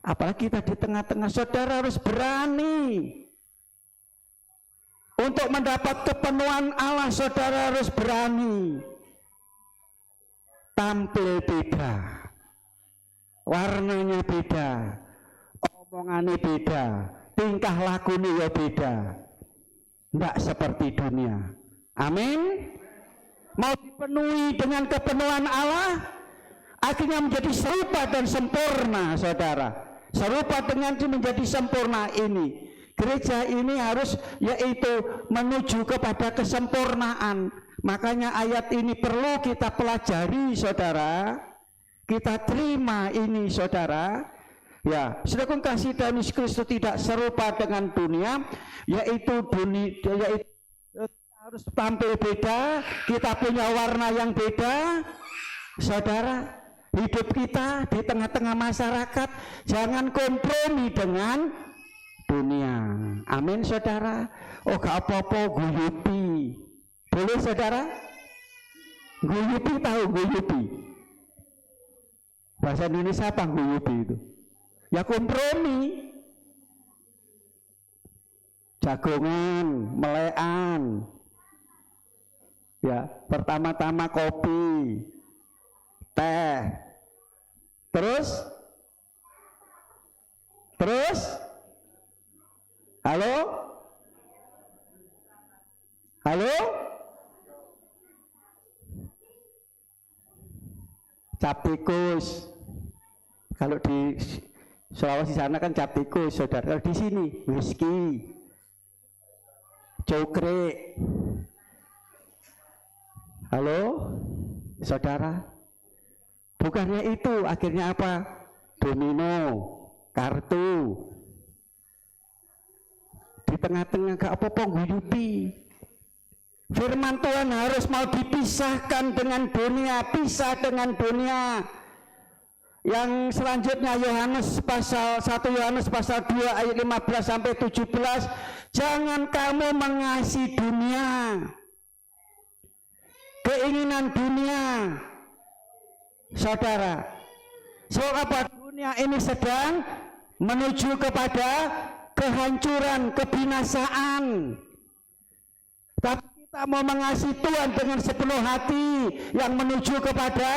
Apalagi kita di tengah-tengah, saudara harus berani. Untuk mendapat kepenuhan Allah, saudara harus berani. Tampil beda, warnanya beda, omongannya beda, tingkah lakunya beda. Tidak seperti dunia. Amin. Mau dipenuhi dengan kepenuhan Allah, akhirnya menjadi serupa dan sempurna, saudara. Serupa dengan menjadi sempurna ini. Gereja ini harus yaitu menuju kepada kesempurnaan. Makanya ayat ini perlu kita pelajari, saudara. Kita terima ini, saudara. Ya, sedangkan kasih dan Kristus tidak serupa dengan dunia, yaitu harus tampil beda. Kita punya warna yang beda, saudara. Hidup kita di tengah-tengah masyarakat, jangan kompromi dengan dunia. Amin, saudara. Oh, gak apa-apa guyupi. Boleh, saudara? Guyupi, tahu guyupi? Bahasa Indonesia apa guyupi itu? Ya kompromi. Jagongan, melekan. Ya, pertama-tama kopi, teh. Terus? Halo? Halo? Cap tikus. Kalau di Sulawesi sana kan cap tikus, saudara. Kalau di sini whisky, cokre. Halo, saudara. Bukannya itu, akhirnya apa? Domino, kartu. Di tengah-tengah gak apa-apa guyupi. Firman Tuhan harus mau dipisahkan dengan dunia, pisah dengan dunia. Yang selanjutnya Yohanes pasal 1 Yohanes pasal 2 ayat 15 sampai 17, jangan kamu mengasihi dunia, keinginan dunia. Saudara, sebab apa? Dunia ini sedang menuju kepada kehancuran, kebinasaan. Tapi kita mau mengasihi Tuhan dengan sepenuh hati yang menuju kepada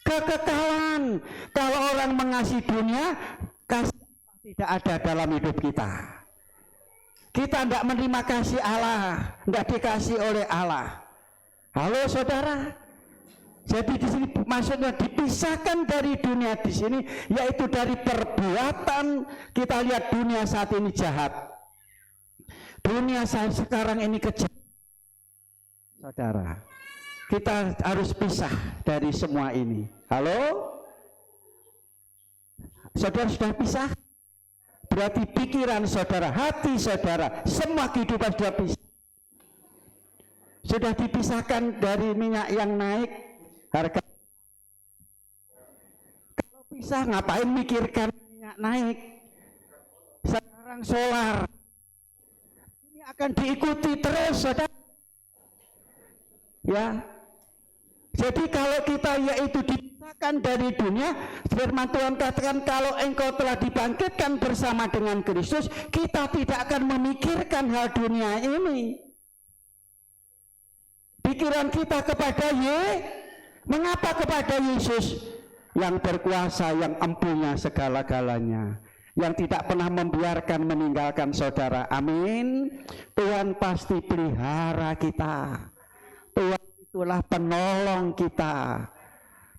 kekekalan. Kalau orang mengasihi dunia, kasih tidak ada dalam hidup kita. Kita tidak menerima kasih Allah, tidak dikasih oleh Allah. Halo saudara. Jadi di sini maksudnya dipisahkan dari dunia di sini, yaitu dari perbuatan. Kita lihat dunia saat ini jahat. Dunia saat sekarang ini kejam. Saudara, kita harus pisah dari semua ini. Halo? Saudara sudah pisah? Berarti pikiran saudara, hati saudara, semua kehidupan sudah pisah. Sudah dipisahkan dari minyak yang naik harga. Kalau pisah ngapain mikirkan minyak naik? Sekarang solar ini akan diikuti terus, saudara. Ya, jadi kalau kita yaitu dipisahkan dari dunia, firman Tuhan katakan kalau engkau telah dibangkitkan bersama dengan Kristus, kita tidak akan memikirkan hal dunia ini. Pikiran kita kepada mengapa kepada Yesus yang berkuasa, yang empunya segala-galanya, yang tidak pernah membiarkan meninggalkan saudara. Amin. Tuhan pasti pelihara kita. Tuhan itulah penolong kita.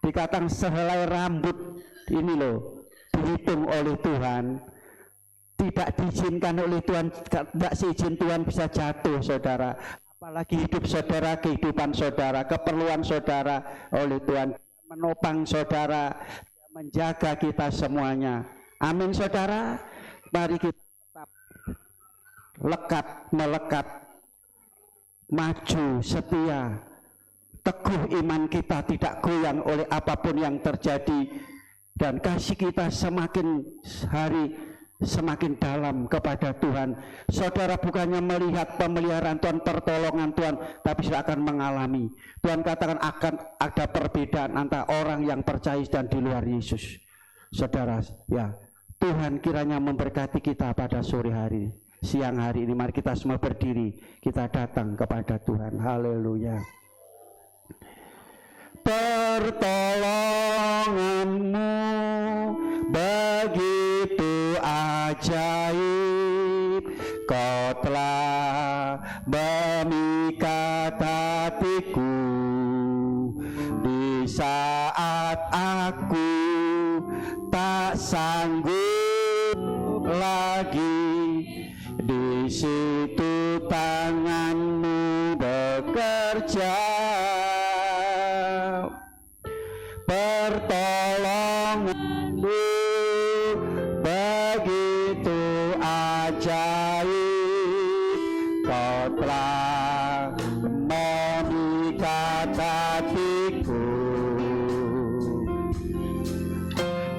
Dikatakan sehelai rambut ini loh dihitung oleh Tuhan, tidak diizinkan oleh Tuhan, tidak seizin Tuhan bisa jatuh saudara. Apalagi hidup saudara, kehidupan saudara, keperluan saudara oleh Tuhan menopang saudara, menjaga kita semuanya. Amin saudara. Mari kita tetap lekat, melekat, maju, setia, teguh iman kita tidak goyang oleh apapun yang terjadi, dan kasih kita semakin hari semakin dalam kepada Tuhan. Saudara bukannya melihat pemeliharaan Tuhan, pertolongan Tuhan, tapi sudah akan mengalami. Tuhan katakan akan ada perbedaan antara orang yang percaya dan di luar Yesus. Saudara, ya, Tuhan kiranya memberkati kita pada sore hari, siang hari ini. Mari kita semua berdiri, kita datang kepada Tuhan. Haleluya. Pertolonganmu begitu ajaib, kau telah memikat hatiku di saat aku tak sanggup lagi. Di situ tanganmu bekerja, pertolonganmu begitu ajaib, kau telah memikat hatiku.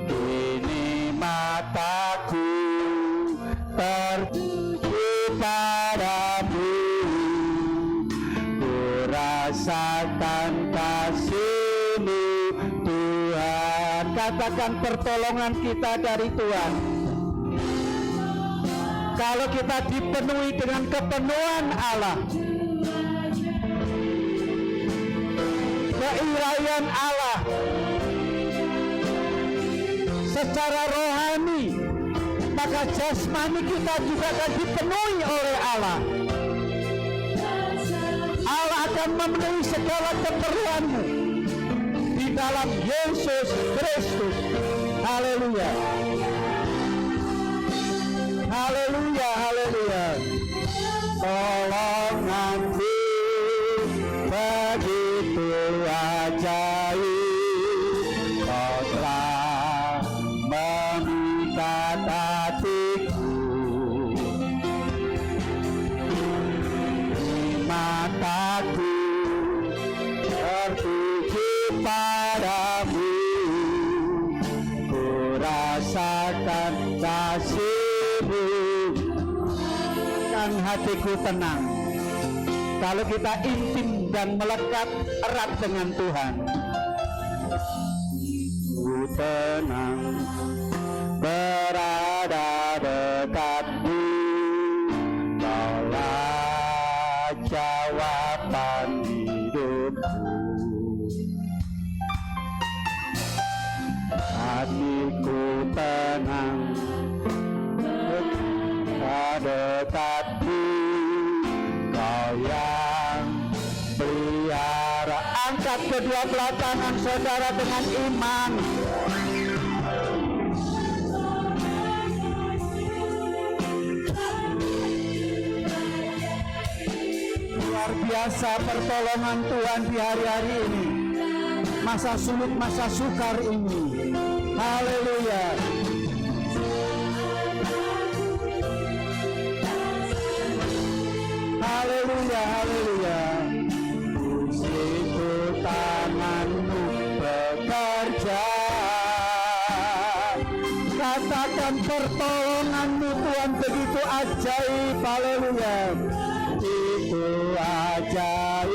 Kini mataku tertuju padamu, ku rasakan kasih-Mu Tuhan. Kata mengatakan pertolongan kita dari Tuhan. Kalau kita dipenuhi dengan kepenuhan Allah, keirayan Allah secara rohani, maka jasmani kita juga akan dipenuhi oleh Allah. Allah akan memenuhi segala keperluanmu di dalam Yesus Kristus. Haleluya. Haleluya, haleluya. Tolonganmu begitu ajaib, kau telah memikat hatiku. Mataku tertuju padamu, ku rasakan kasih-Mu, kan hatiku tenang. Kalau kita intim dan melekat erat dengan Tuhan, ku tenang berada dekatmu. Kaulah jawaban hidupku. Hatiku tenang dekatmu. Kau yang pelihara. Angkat kedua belah tangan saudara dengan iman. Luar biasa pertolongan Tuhan di hari-hari ini, masa sulit, masa sukar ini. Haleluya. Haleluya, haleluya. Di situ tangan-Mu bekerja. Katakan pertolongan-Mu Tuhan begitu ajaib. Haleluya. Itu ajaib.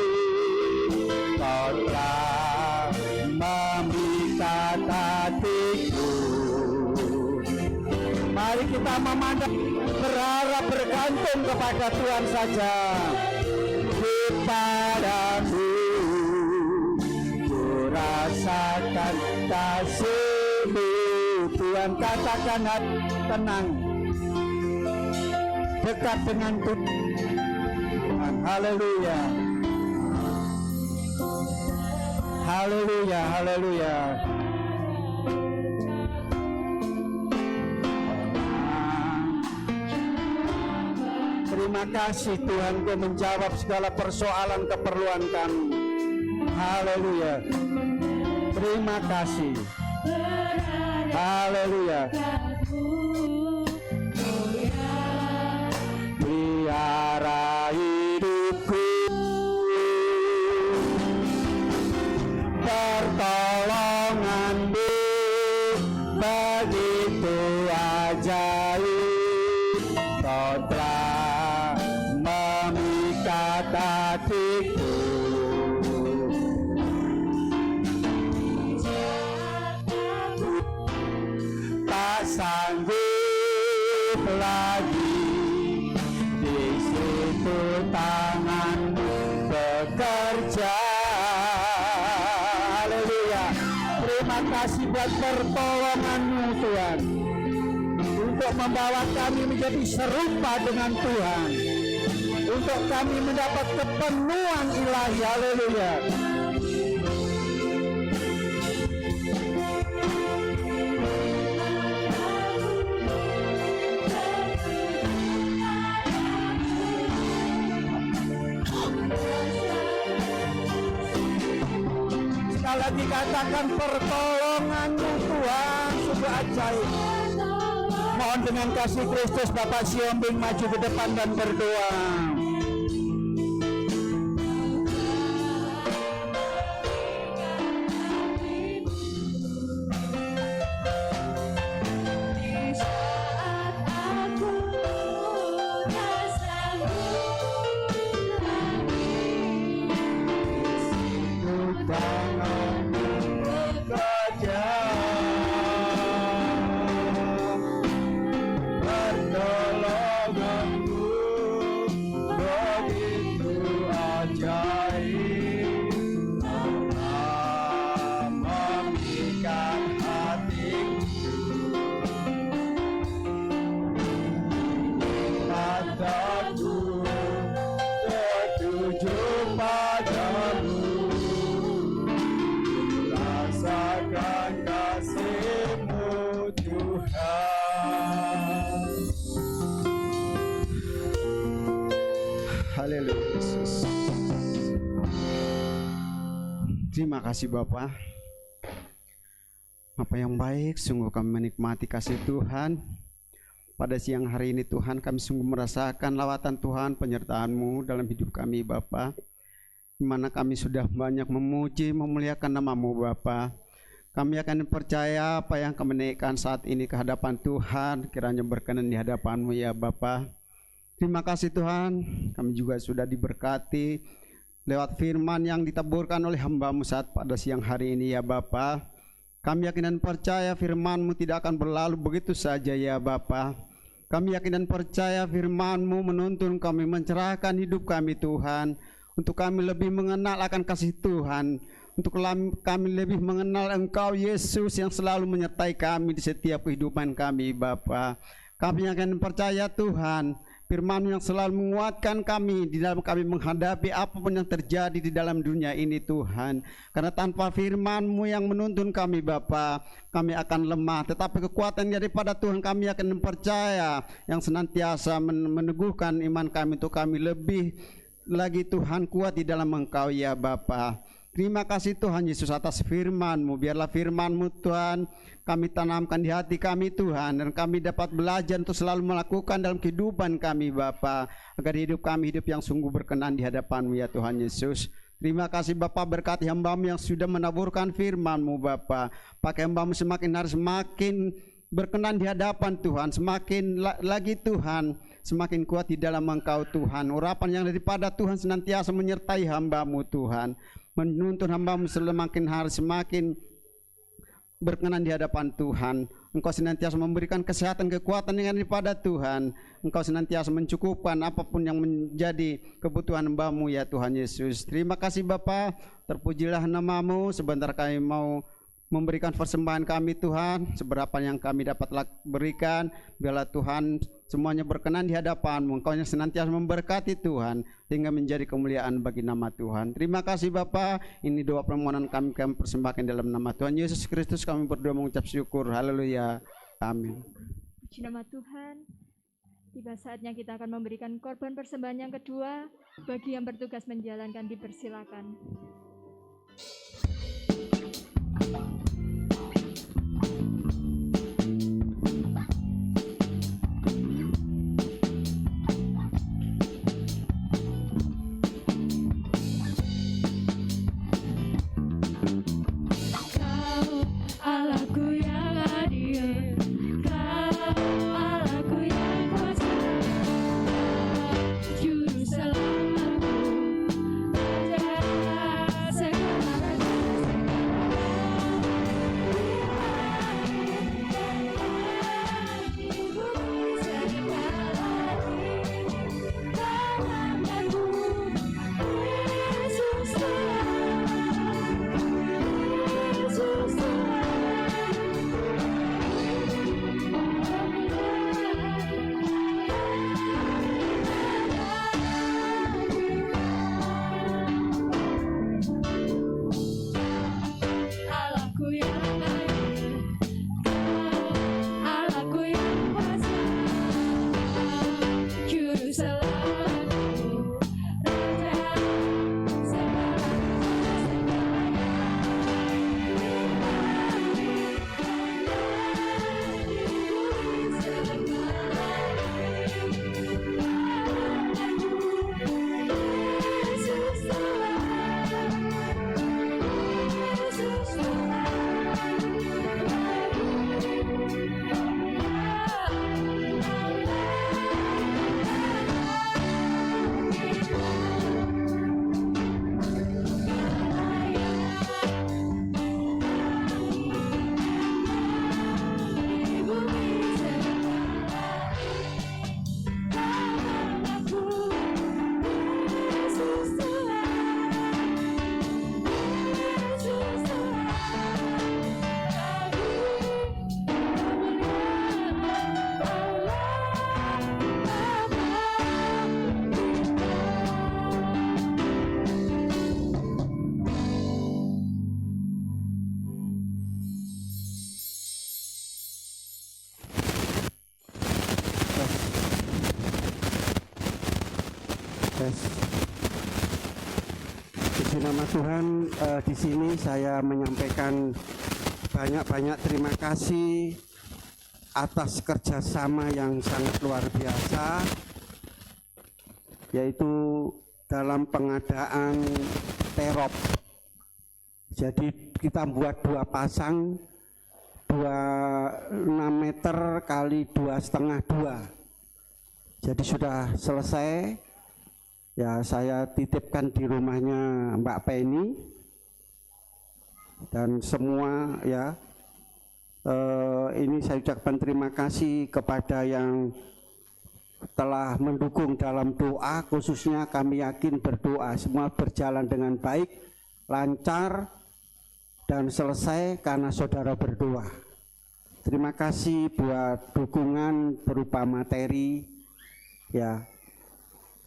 Kau telah memikat hatiku. Mari kita memandang, berharap, bergantung kepada Tuhan saja. Kepadamu ku rasakan kasih-Mu. Tuhan, katakan hati tenang, dekat dengan Tuhan. Haleluya. Haleluya, haleluya. Terima kasih Tuhan, Kau menjawab segala persoalan keperluan kami. Haleluya. Terima kasih. Haleluya. Pelihara hidupku, pertolongan-Mu begitu ajaib. Kau telah memikat hatiku. Tak sanggup lagi, di situ tangan-Mu bekerja. Haleluya. Terima kasih buat pertolongan-Mu Tuhan, untuk membawa kami menjadi serupa dengan Tuhan, untuk kami mendapat kepenuhan ilahi. Haleluya. Sekali lagi katakan pertolongan-Mu Tuhan sungguh ajaib. Mohon dengan kasih Kristus Bapak Siombing maju ke depan dan berdoa. Terima kasih Bapa. Bapa yang baik, sungguh kami menikmati kasih Tuhan. Pada siang hari ini Tuhan, kami sungguh merasakan lawatan Tuhan, penyertaan-Mu dalam hidup kami Bapa. Di mana kami sudah banyak memuji, memuliakan nama-Mu Bapa. Kami akan percaya apa yang kami naikkan saat ini ke hadapan Tuhan, kiranya berkenan di hadapan-Mu ya Bapa. Terima kasih Tuhan, kami juga sudah diberkati lewat firman yang ditaburkan oleh hamba-Mu saat pada siang hari ini ya Bapa. Kami yakin dan percaya firman-Mu tidak akan berlalu begitu saja ya Bapa. Kami yakin dan percaya firman-Mu menuntun kami, mencerahkan hidup kami Tuhan, untuk kami lebih mengenal akan kasih Tuhan, untuk kami lebih mengenal Engkau Yesus yang selalu menyertai kami di setiap kehidupan kami Bapa. Kami yakin dan percaya Tuhan, firman-Mu yang selalu menguatkan kami di dalam kami menghadapi apapun yang terjadi di dalam dunia ini Tuhan. Karena tanpa firman-Mu yang menuntun kami Bapa, kami akan lemah. Tetapi kekuatan daripada Tuhan kami akan percaya, yang senantiasa meneguhkan iman kami untuk kami lebih lagi Tuhan kuat di dalam Engkau ya Bapa. Terima kasih Tuhan Yesus atas firman-Mu. Biarlah firman-Mu Tuhan kami tanamkan di hati kami Tuhan, dan kami dapat belajar untuk selalu melakukan dalam kehidupan kami Bapa, agar hidup kami hidup yang sungguh berkenan di hadapan-Mu ya Tuhan Yesus. Terima kasih Bapa, berkati hamba-Mu yang sudah menaburkan firman-Mu Bapa. Pakai hamba-Mu semakin hari semakin berkenan di hadapan Tuhan, semakin lagi Tuhan, semakin kuat di dalam Engkau Tuhan. Urapan yang daripada Tuhan senantiasa menyertai hamba-Mu Tuhan, menuntun hamba-Mu semakin hari semakin berkenan di hadapan Tuhan. Engkau senantiasa memberikan kesehatan, kekuatan yang daripada Tuhan. Engkau senantiasa mencukupkan apapun yang menjadi kebutuhan hamba-Mu ya Tuhan Yesus. Terima kasih Bapa, terpujilah nama-Mu. Sebentar kami mau memberikan persembahan kami Tuhan, seberapa yang kami dapat berikan, biarlah Tuhan semuanya berkenan di hadapan-Mu. Engkau yang senantiasa memberkati Tuhan, hingga menjadi kemuliaan bagi nama Tuhan. Terima kasih Bapa, ini doa permohonan kami persembahkan dalam nama Tuhan Yesus Kristus. Kami berdoa mengucap syukur, haleluya, amin. Puji nama Tuhan. Tiba saatnya kita akan memberikan korban persembahan yang kedua. Bagi yang bertugas menjalankan dipersilakan. Puji nama Tuhan, di sini saya menyampaikan banyak-banyak terima kasih atas kerjasama yang sangat luar biasa, yaitu dalam pengadaan terop. Jadi kita buat 2 pasang, 6 meter kali 2,5 2. Jadi sudah selesai. Ya, saya titipkan di rumahnya Mbak Penny dan semua ya. Ini saya ucapkan terima kasih kepada yang telah mendukung dalam doa, khususnya kami yakin berdoa semua berjalan dengan baik, lancar dan selesai karena saudara berdoa. Terima kasih buat dukungan berupa materi ya.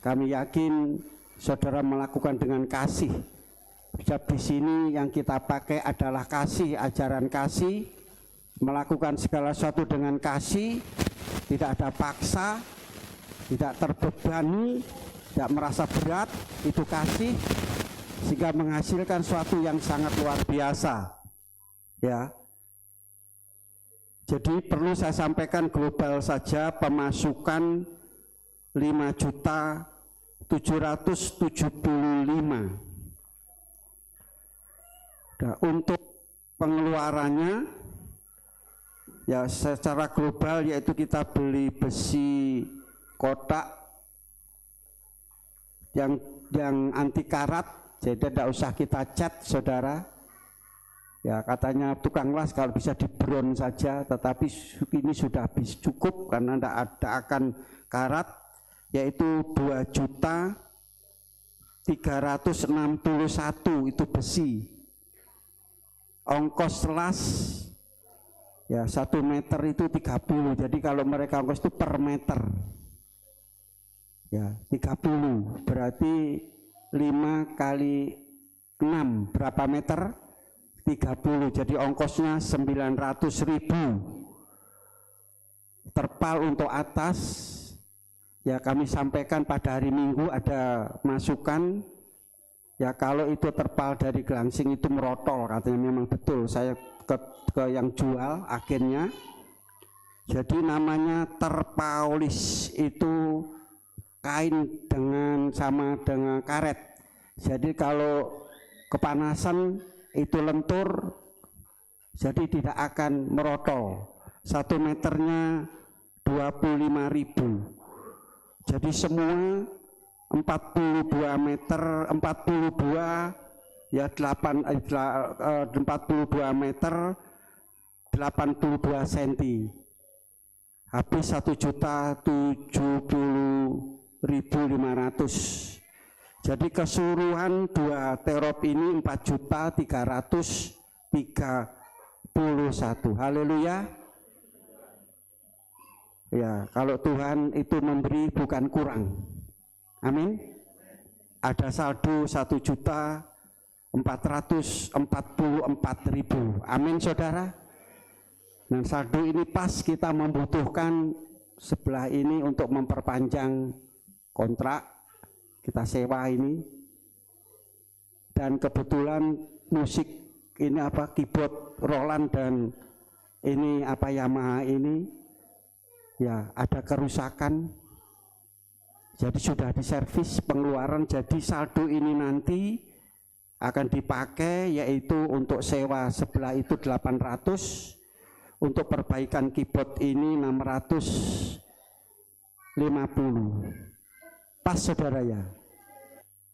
Kami yakin saudara melakukan dengan kasih. Sebab di sini yang kita pakai adalah kasih, ajaran kasih, melakukan segala sesuatu dengan kasih, tidak ada paksa, tidak terbebani, tidak merasa berat, itu kasih, sehingga menghasilkan sesuatu yang sangat luar biasa. Ya. Jadi perlu saya sampaikan global saja pemasukan 5.775. Nah, untuk pengeluarannya ya secara global yaitu kita beli besi kotak yang anti karat, jadi tidak usah kita cat saudara. Ya katanya tukang las kalau bisa di bron saja, tetapi ini sudah habis cukup karena tidak ada akan karat, yaitu 2.361 itu besi. Ongkos las ya 1 meter itu 30, jadi kalau mereka ongkos itu per meter ya 30, berarti 5 kali 6 berapa meter? 30, jadi ongkosnya 900.000. Terpal untuk atas ya kami sampaikan pada hari Minggu ada masukan ya, kalau itu terpal dari Gelangsing itu merotol, katanya memang betul, saya ke yang jual akhirnya. Jadi namanya terpaulis, itu kain sama dengan karet, jadi kalau kepanasan itu lentur, jadi tidak akan merotol. 1 meternya 25.000. Jadi semua 42 meter, 42 ya 42 meter 82 cm. Habis 1.070.500. Jadi keseluruhan 2 terop ini 4.331. Haleluya. Ya, kalau Tuhan itu memberi bukan kurang. Amin. Ada saldo 1.444.000. Amin saudara. Dan saldo ini pas kita membutuhkan sebelah ini untuk memperpanjang kontrak kita sewa ini, dan kebetulan musik ini keyboard Roland dan ini Yamaha ini ya ada kerusakan, jadi sudah diservis pengeluaran. Jadi saldo ini nanti akan dipakai yaitu untuk sewa sebelah itu 800, untuk perbaikan keyboard ini 650. Pas saudara ya,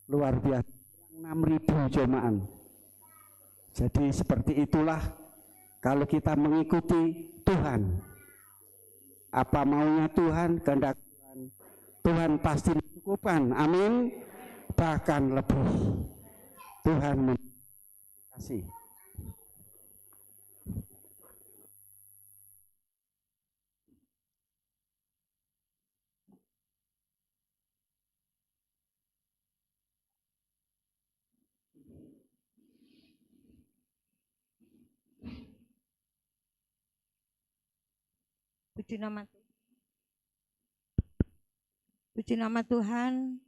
luar biasa, 6.000 jemaat. Jadi seperti itulah kalau kita mengikuti Tuhan, apa maunya Tuhan, kehendak Tuhan, Tuhan pasti mencukupkan. Amin. Bahkan lebih. Tuhan kasih. Puji nama Tuhan,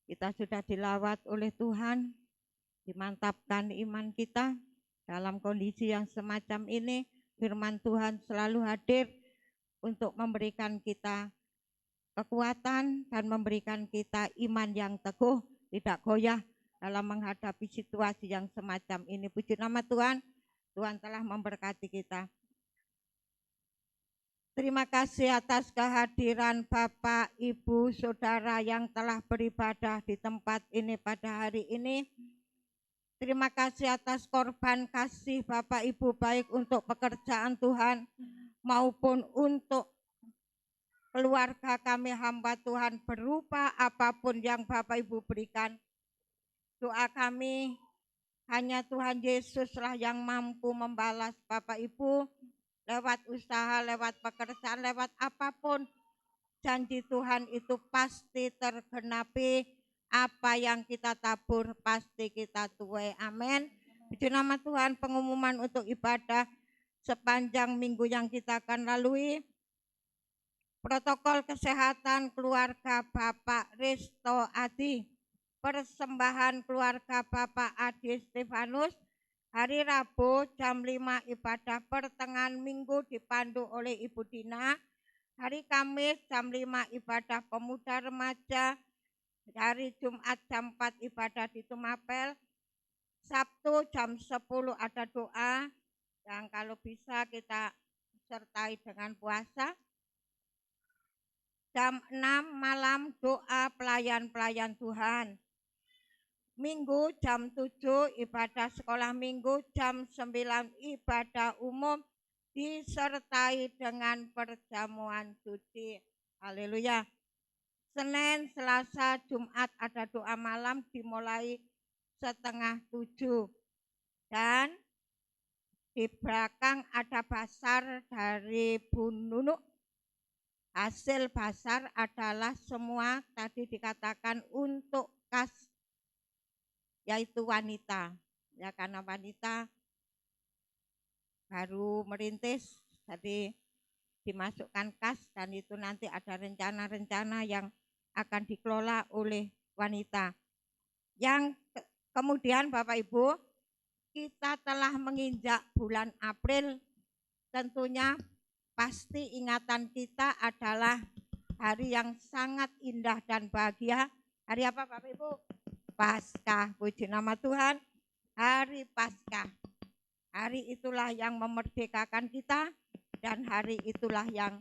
kita sudah dilawat oleh Tuhan, dimantapkan iman kita dalam kondisi yang semacam ini. Firman Tuhan selalu hadir untuk memberikan kita kekuatan dan memberikan kita iman yang teguh, tidak goyah dalam menghadapi situasi yang semacam ini. Puji nama Tuhan, Tuhan telah memberkati kita. Terima kasih atas kehadiran Bapak, Ibu, Saudara yang telah beribadah di tempat ini pada hari ini. Terima kasih atas korban kasih Bapak Ibu, baik untuk pekerjaan Tuhan maupun untuk keluarga kami hamba Tuhan, berupa apapun yang Bapak Ibu berikan. Doa kami hanya Tuhan Yesuslah yang mampu membalas Bapak Ibu lewat usaha, lewat pekerjaan, lewat apapun. Janji Tuhan itu pasti tergenapi. Apa yang kita tabur pasti kita tuai. Amin. Puji nama Tuhan. Pengumuman untuk ibadah sepanjang minggu yang kita akan lalui. Protokol kesehatan keluarga Bapak Risto Adi. Persembahan keluarga Bapak Adi Stefanus. Hari Rabu jam 5 ibadah pertengahan minggu dipandu oleh Ibu Dina. Hari Kamis jam 5 ibadah pemuda remaja. Hari Jumat jam 4 ibadah di Tumapel. Sabtu jam 10 ada doa. Yang kalau bisa kita sertai dengan puasa. Jam 6 malam doa pelayan-pelayan Tuhan. Minggu jam 7 ibadah sekolah minggu, jam 9 ibadah umum disertai dengan perjamuan suci. Haleluya. Senin, Selasa, Jumat ada doa malam dimulai 6:30. Dan di belakang ada basar dari Bu Nunuk. Hasil basar adalah semua tadi dikatakan untuk kas, yaitu wanita, ya, karena wanita baru merintis, jadi dimasukkan kas, dan itu nanti ada rencana-rencana yang akan dikelola oleh wanita. Yang kemudian Bapak Ibu, kita telah menginjak bulan April, tentunya pasti ingatan kita adalah hari yang sangat indah dan bahagia. Hari apa Bapak Ibu? Paskah. Puji nama Tuhan, hari Paskah. Hari itulah yang memerdekakan kita, dan hari itulah yang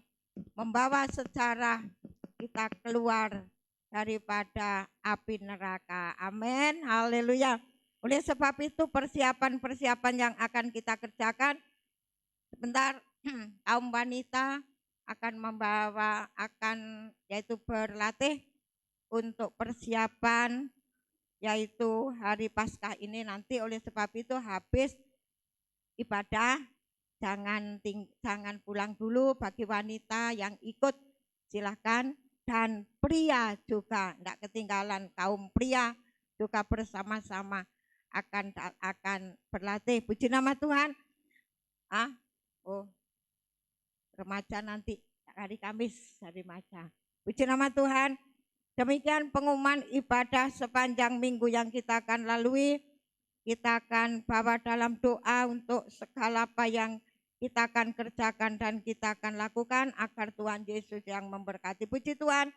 membawa sejarah kita keluar daripada api neraka. Amin, haleluya. Oleh sebab itu persiapan-persiapan yang akan kita kerjakan, sebentar kaum wanita akan yaitu berlatih untuk persiapan yaitu hari Paskah ini nanti. Oleh sebab itu habis ibadah jangan pulang dulu. Bagi wanita yang ikut silakan, dan pria juga tidak ketinggalan, kaum pria juga bersama-sama akan berlatih. Puji nama Tuhan. Remaja nanti hari Kamis, hari remaja. Puji nama Tuhan. Demikian pengumuman ibadah sepanjang minggu yang kita akan lalui. Kita akan bawa dalam doa untuk segala apa yang kita akan kerjakan dan kita akan lakukan agar Tuhan Yesus yang memberkati. Puji Tuhan.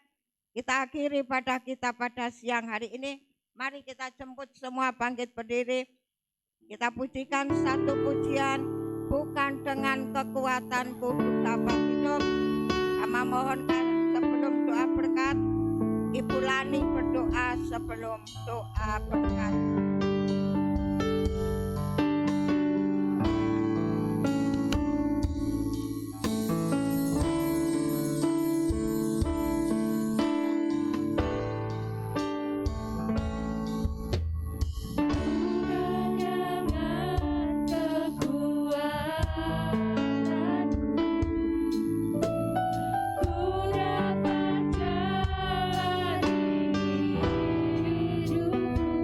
Kita akhiri pada kita pada siang hari ini. Mari kita jemput semua bangkit berdiri. Kita pujikan satu pujian. Bukan dengan kekuatanku dapat hidup. Kami mohonkan sebelum doa berkat, Ibu Lani berdoa sebelum doa berkat. Ku dapat jalani hidupku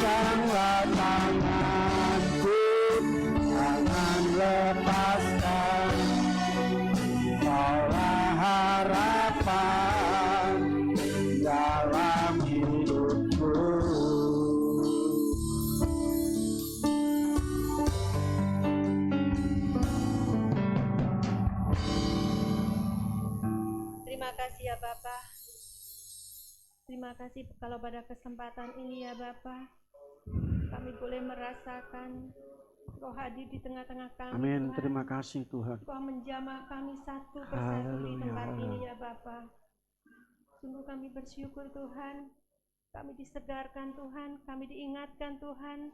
Peganglah tanganku, jangan lepaskan. Kaulah harapan dalam hidupku. Terima kasih ya Bapa. Terima kasih kalau pada kesempatan ini ya Bapa, kami boleh merasakan Kau hadir di tengah-tengah kami. Amin. Tuhan. Terima kasih Tuhan. Kau menjamah kami satu persatu di Haleluya, tempat ini haleluya. ya Bapa. Sungguh kami bersyukur Tuhan, kami disegarkan Tuhan, kami diingatkan Tuhan.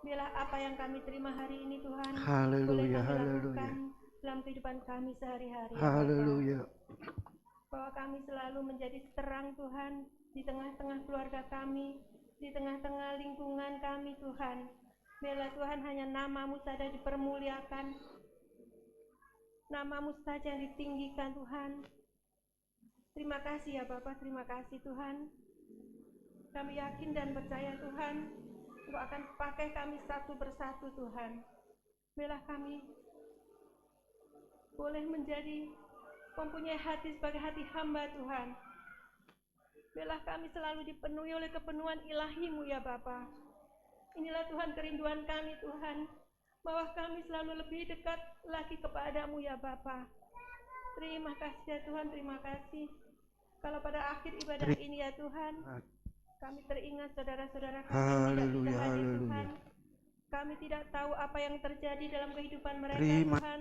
Biarlah apa yang kami terima hari ini Tuhan, boleh Haleluya, kami haleluya. lakukan dalam kehidupan kami sehari-hari. ya Bapa. Haleluya. Bahwa kami selalu menjadi terang Tuhan di tengah-tengah keluarga kami, di tengah-tengah lingkungan kami Tuhan. Biarlah Tuhan hanya nama-Mu saja dipermuliakan, nama-Mu saja yang ditinggikan Tuhan. Terima kasih ya Bapak, terima kasih Tuhan. Kami yakin dan percaya Tuhan, Engkau akan pakai kami satu persatu Tuhan. Biarlah kami boleh menjadi mempunyai hati sebagai hati hamba Tuhan. Biarlah kami selalu dipenuhi oleh kepenuhan ilahi-Mu ya Bapa. Inilah Tuhan kerinduan kami Tuhan, bahwa kami selalu lebih dekat lagi kepadamu ya Bapa. Terima kasih ya Tuhan, terima kasih. Kalau pada akhir ibadah ini ya Tuhan, kami teringat saudara-saudara kami yang tidak bisa Haleluya, hadir haleluya. Tuhan. Kami tidak tahu apa yang terjadi dalam kehidupan mereka Terima- Tuhan,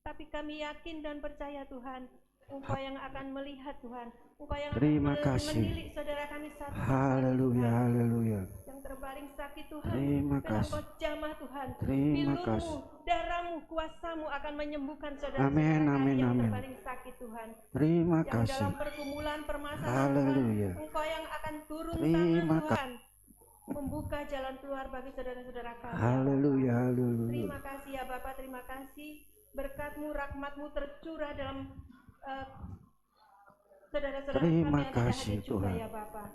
tapi kami yakin dan percaya Tuhan, Engkau yang akan melihat Tuhan, Engkau yang Terima akan kasih. menilik saudara kami satu persatu Haleluya, Tuhan. haleluya. Yang terbaring sakit Tuhan, Terima biarlah kasih. Engkau jamah Tuhan. Terima Pilur-Mu, kasih. darah-Mu, kuasa-Mu akan menyembuhkan saudara-saudara Amin, kami amin, yang amin. terbaring sakit Tuhan. Terima Yang kasih. dalam pergumulan permasalahan Haleluya. Tuhan, Engkau yang akan turun Terima tangan Tuhan, membuka jalan keluar bagi saudara-saudara kami. Haleluya, haleluya. Terima kasih ya Bapak, terima kasih. Berkat-Mu, rahmat-Mu tercurah dalam saudara-saudara kami Terima yang tidak kasih, hadir juga Tuhan. ya Bapak.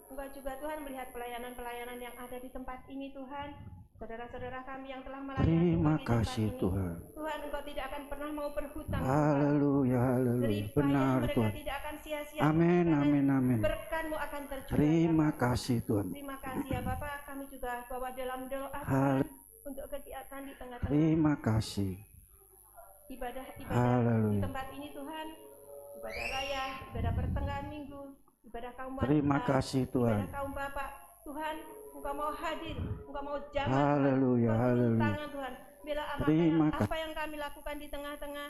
Engkau juga Tuhan melihat pelayanan-pelayanan yang ada di tempat ini Tuhan. Saudara-saudara kami yang telah melayani Terima Engkau di kasih tempat ini. Tuhan. Tuhan, Engkau tidak akan pernah mau berhutang Tuhan. Haleluya, haleluya. Jerih payah Benar mereka Tuhan. tidak akan sia-sia. Amin, Karena amin, amin. Berkat-Mu akan tercurah. Terima ya Bapak. kasih Tuhan. Terima kasih ya Bapak. Kami juga bawa dalam doa Hal- Tuhan untuk kegiatan di tengah-tengah Terima kasih. ibadah-ibadah di Haleluya. tempat ini Tuhan. Ibadah raya, ibadah pertengahan minggu, ibadah kaum wanita, Terima kasih Tuhan. ibadah kaum bapak. Tuhan, Engkau mau hadir, Engkau mau jamah Haleluya, Tuhan. Engkau turun haleluya. tangan Tuhan. Bila Terima apa yang kami lakukan di tengah-tengah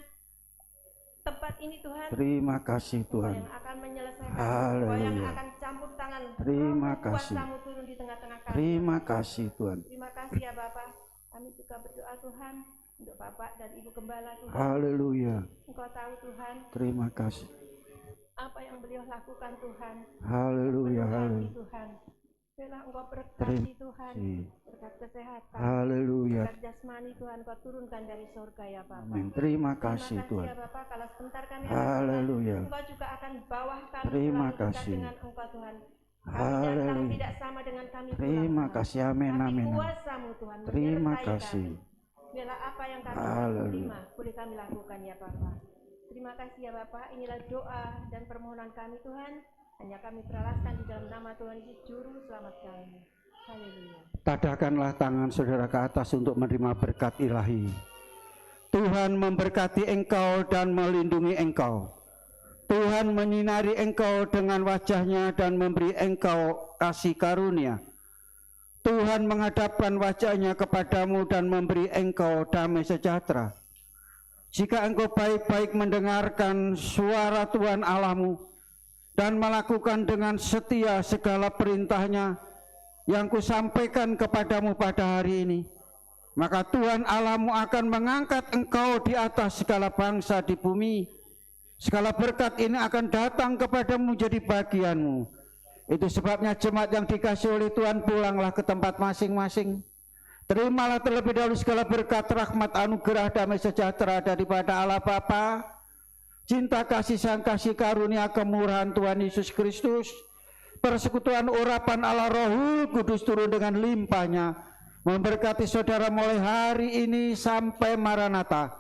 tempat ini Tuhan, Terima kasih Engkau Tuhan. yang akan menyelesaikan, Engkau yang Haleluya. akan campur tangan. Terima Roh kasih. kuasa-Mu turun di tengah-tengah kami. Terima kasih Tuhan. Terima kasih ya Bapak. Kami juga berdoa Tuhan untuk Bapak dan Ibu Gembala Tuhan. Haleluya. Engkau tahu Tuhan Terima kasih. apa yang beliau lakukan Tuhan. Haleluya, Penuh hati haleluya. Tuhan. Biarlah Engkau berkati Terima Tuhan. kasih. Berkat kesehatan. Haleluya. Berkat jasmani Tuhan Kau turunkan dari surga ya Bapak. Amin. Terima Terima kasih kasih Tuhan. ya Bapak. Kalau sebentar kami Haleluya. Engkau juga akan bawah kami Terima selalu dekat kasih. dengan Engkau Tuhan. Kami datang Haleluya. tidak sama dengan kami pulang, Terima Tuhan. kasih. Amin, Tapi amin, amin. kuasa-Mu Tuhan Terima menyertai kasih. kami. Biarlah apa yang kami Haleluya. terima boleh kami lakukan ya Bapak. Terima kasih ya Bapak. Inilah doa dan permohonan kami Tuhan. Hanya kami teralaskan di dalam nama Tuhan Yesus Juru Selamat kami. Haleluya. Tadahkanlah tangan saudara ke atas untuk menerima berkat ilahi. Tuhan memberkati engkau dan melindungi engkau. Tuhan menyinari engkau dengan wajahnya dan memberi engkau kasih karunia. Tuhan menghadapkan wajahnya kepadamu dan memberi engkau damai sejahtera. Jika engkau baik-baik mendengarkan suara Tuhan Allahmu dan melakukan dengan setia segala perintahnya yang kusampaikan kepadamu pada hari ini, maka Tuhan Allahmu akan mengangkat engkau di atas segala bangsa di bumi. Segala berkat ini akan datang kepadamu jadi bagianmu. Itu sebabnya jemaat yang dikasihi oleh Tuhan, pulanglah ke tempat masing-masing. Terimalah terlebih dahulu segala berkat, rahmat, anugerah, damai sejahtera daripada Allah Bapa, cinta kasih, sang kasih karunia, kemurahan Tuhan Yesus Kristus, persekutuan urapan Allah Rohul Kudus turun dengan limpahnya, memberkati saudara mulai hari ini sampai Maranatha.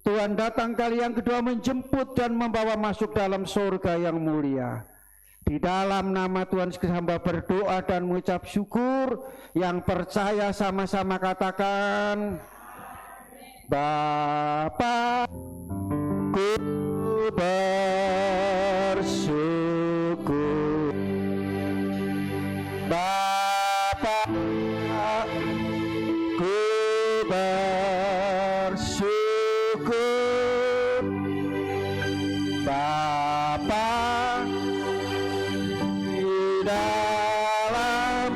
Tuhan datang kali yang kedua menjemput dan membawa masuk dalam surga yang mulia. Di dalam nama Tuhan hamba berdoa dan mengucap syukur. Yang percaya sama-sama katakan, Bapa ku bersyukur, Bapa ku bersyukur, Bapa di dalam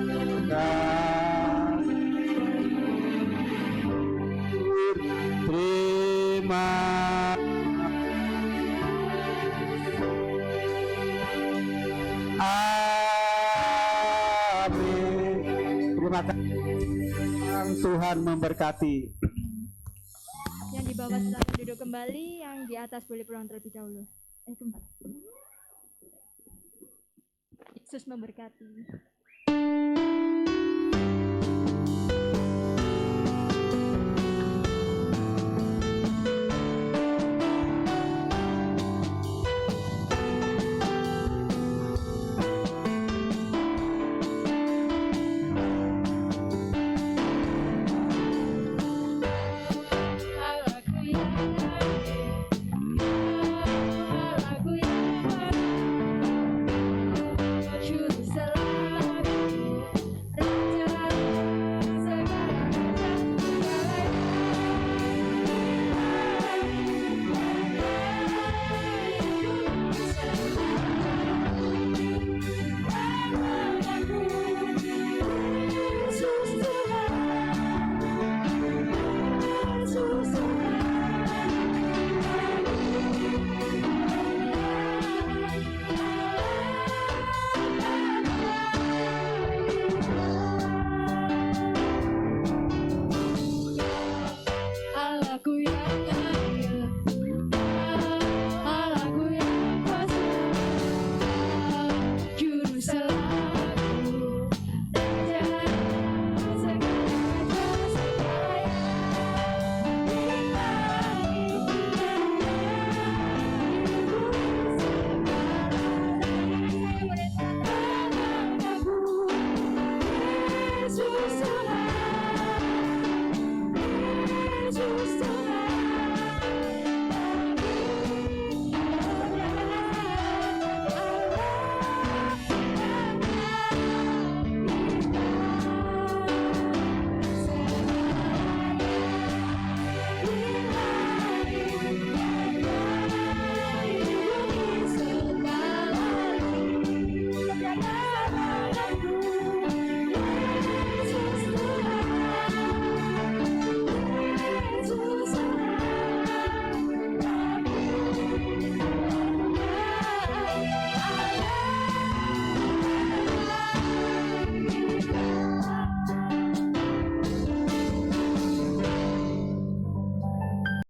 surga. Terima amin. Terima kasih. Tuhan memberkati. Yang di bawah silakan duduk kembali, yang di atas boleh pulang terlebih dahulu. Kembali. Yesus memberkati.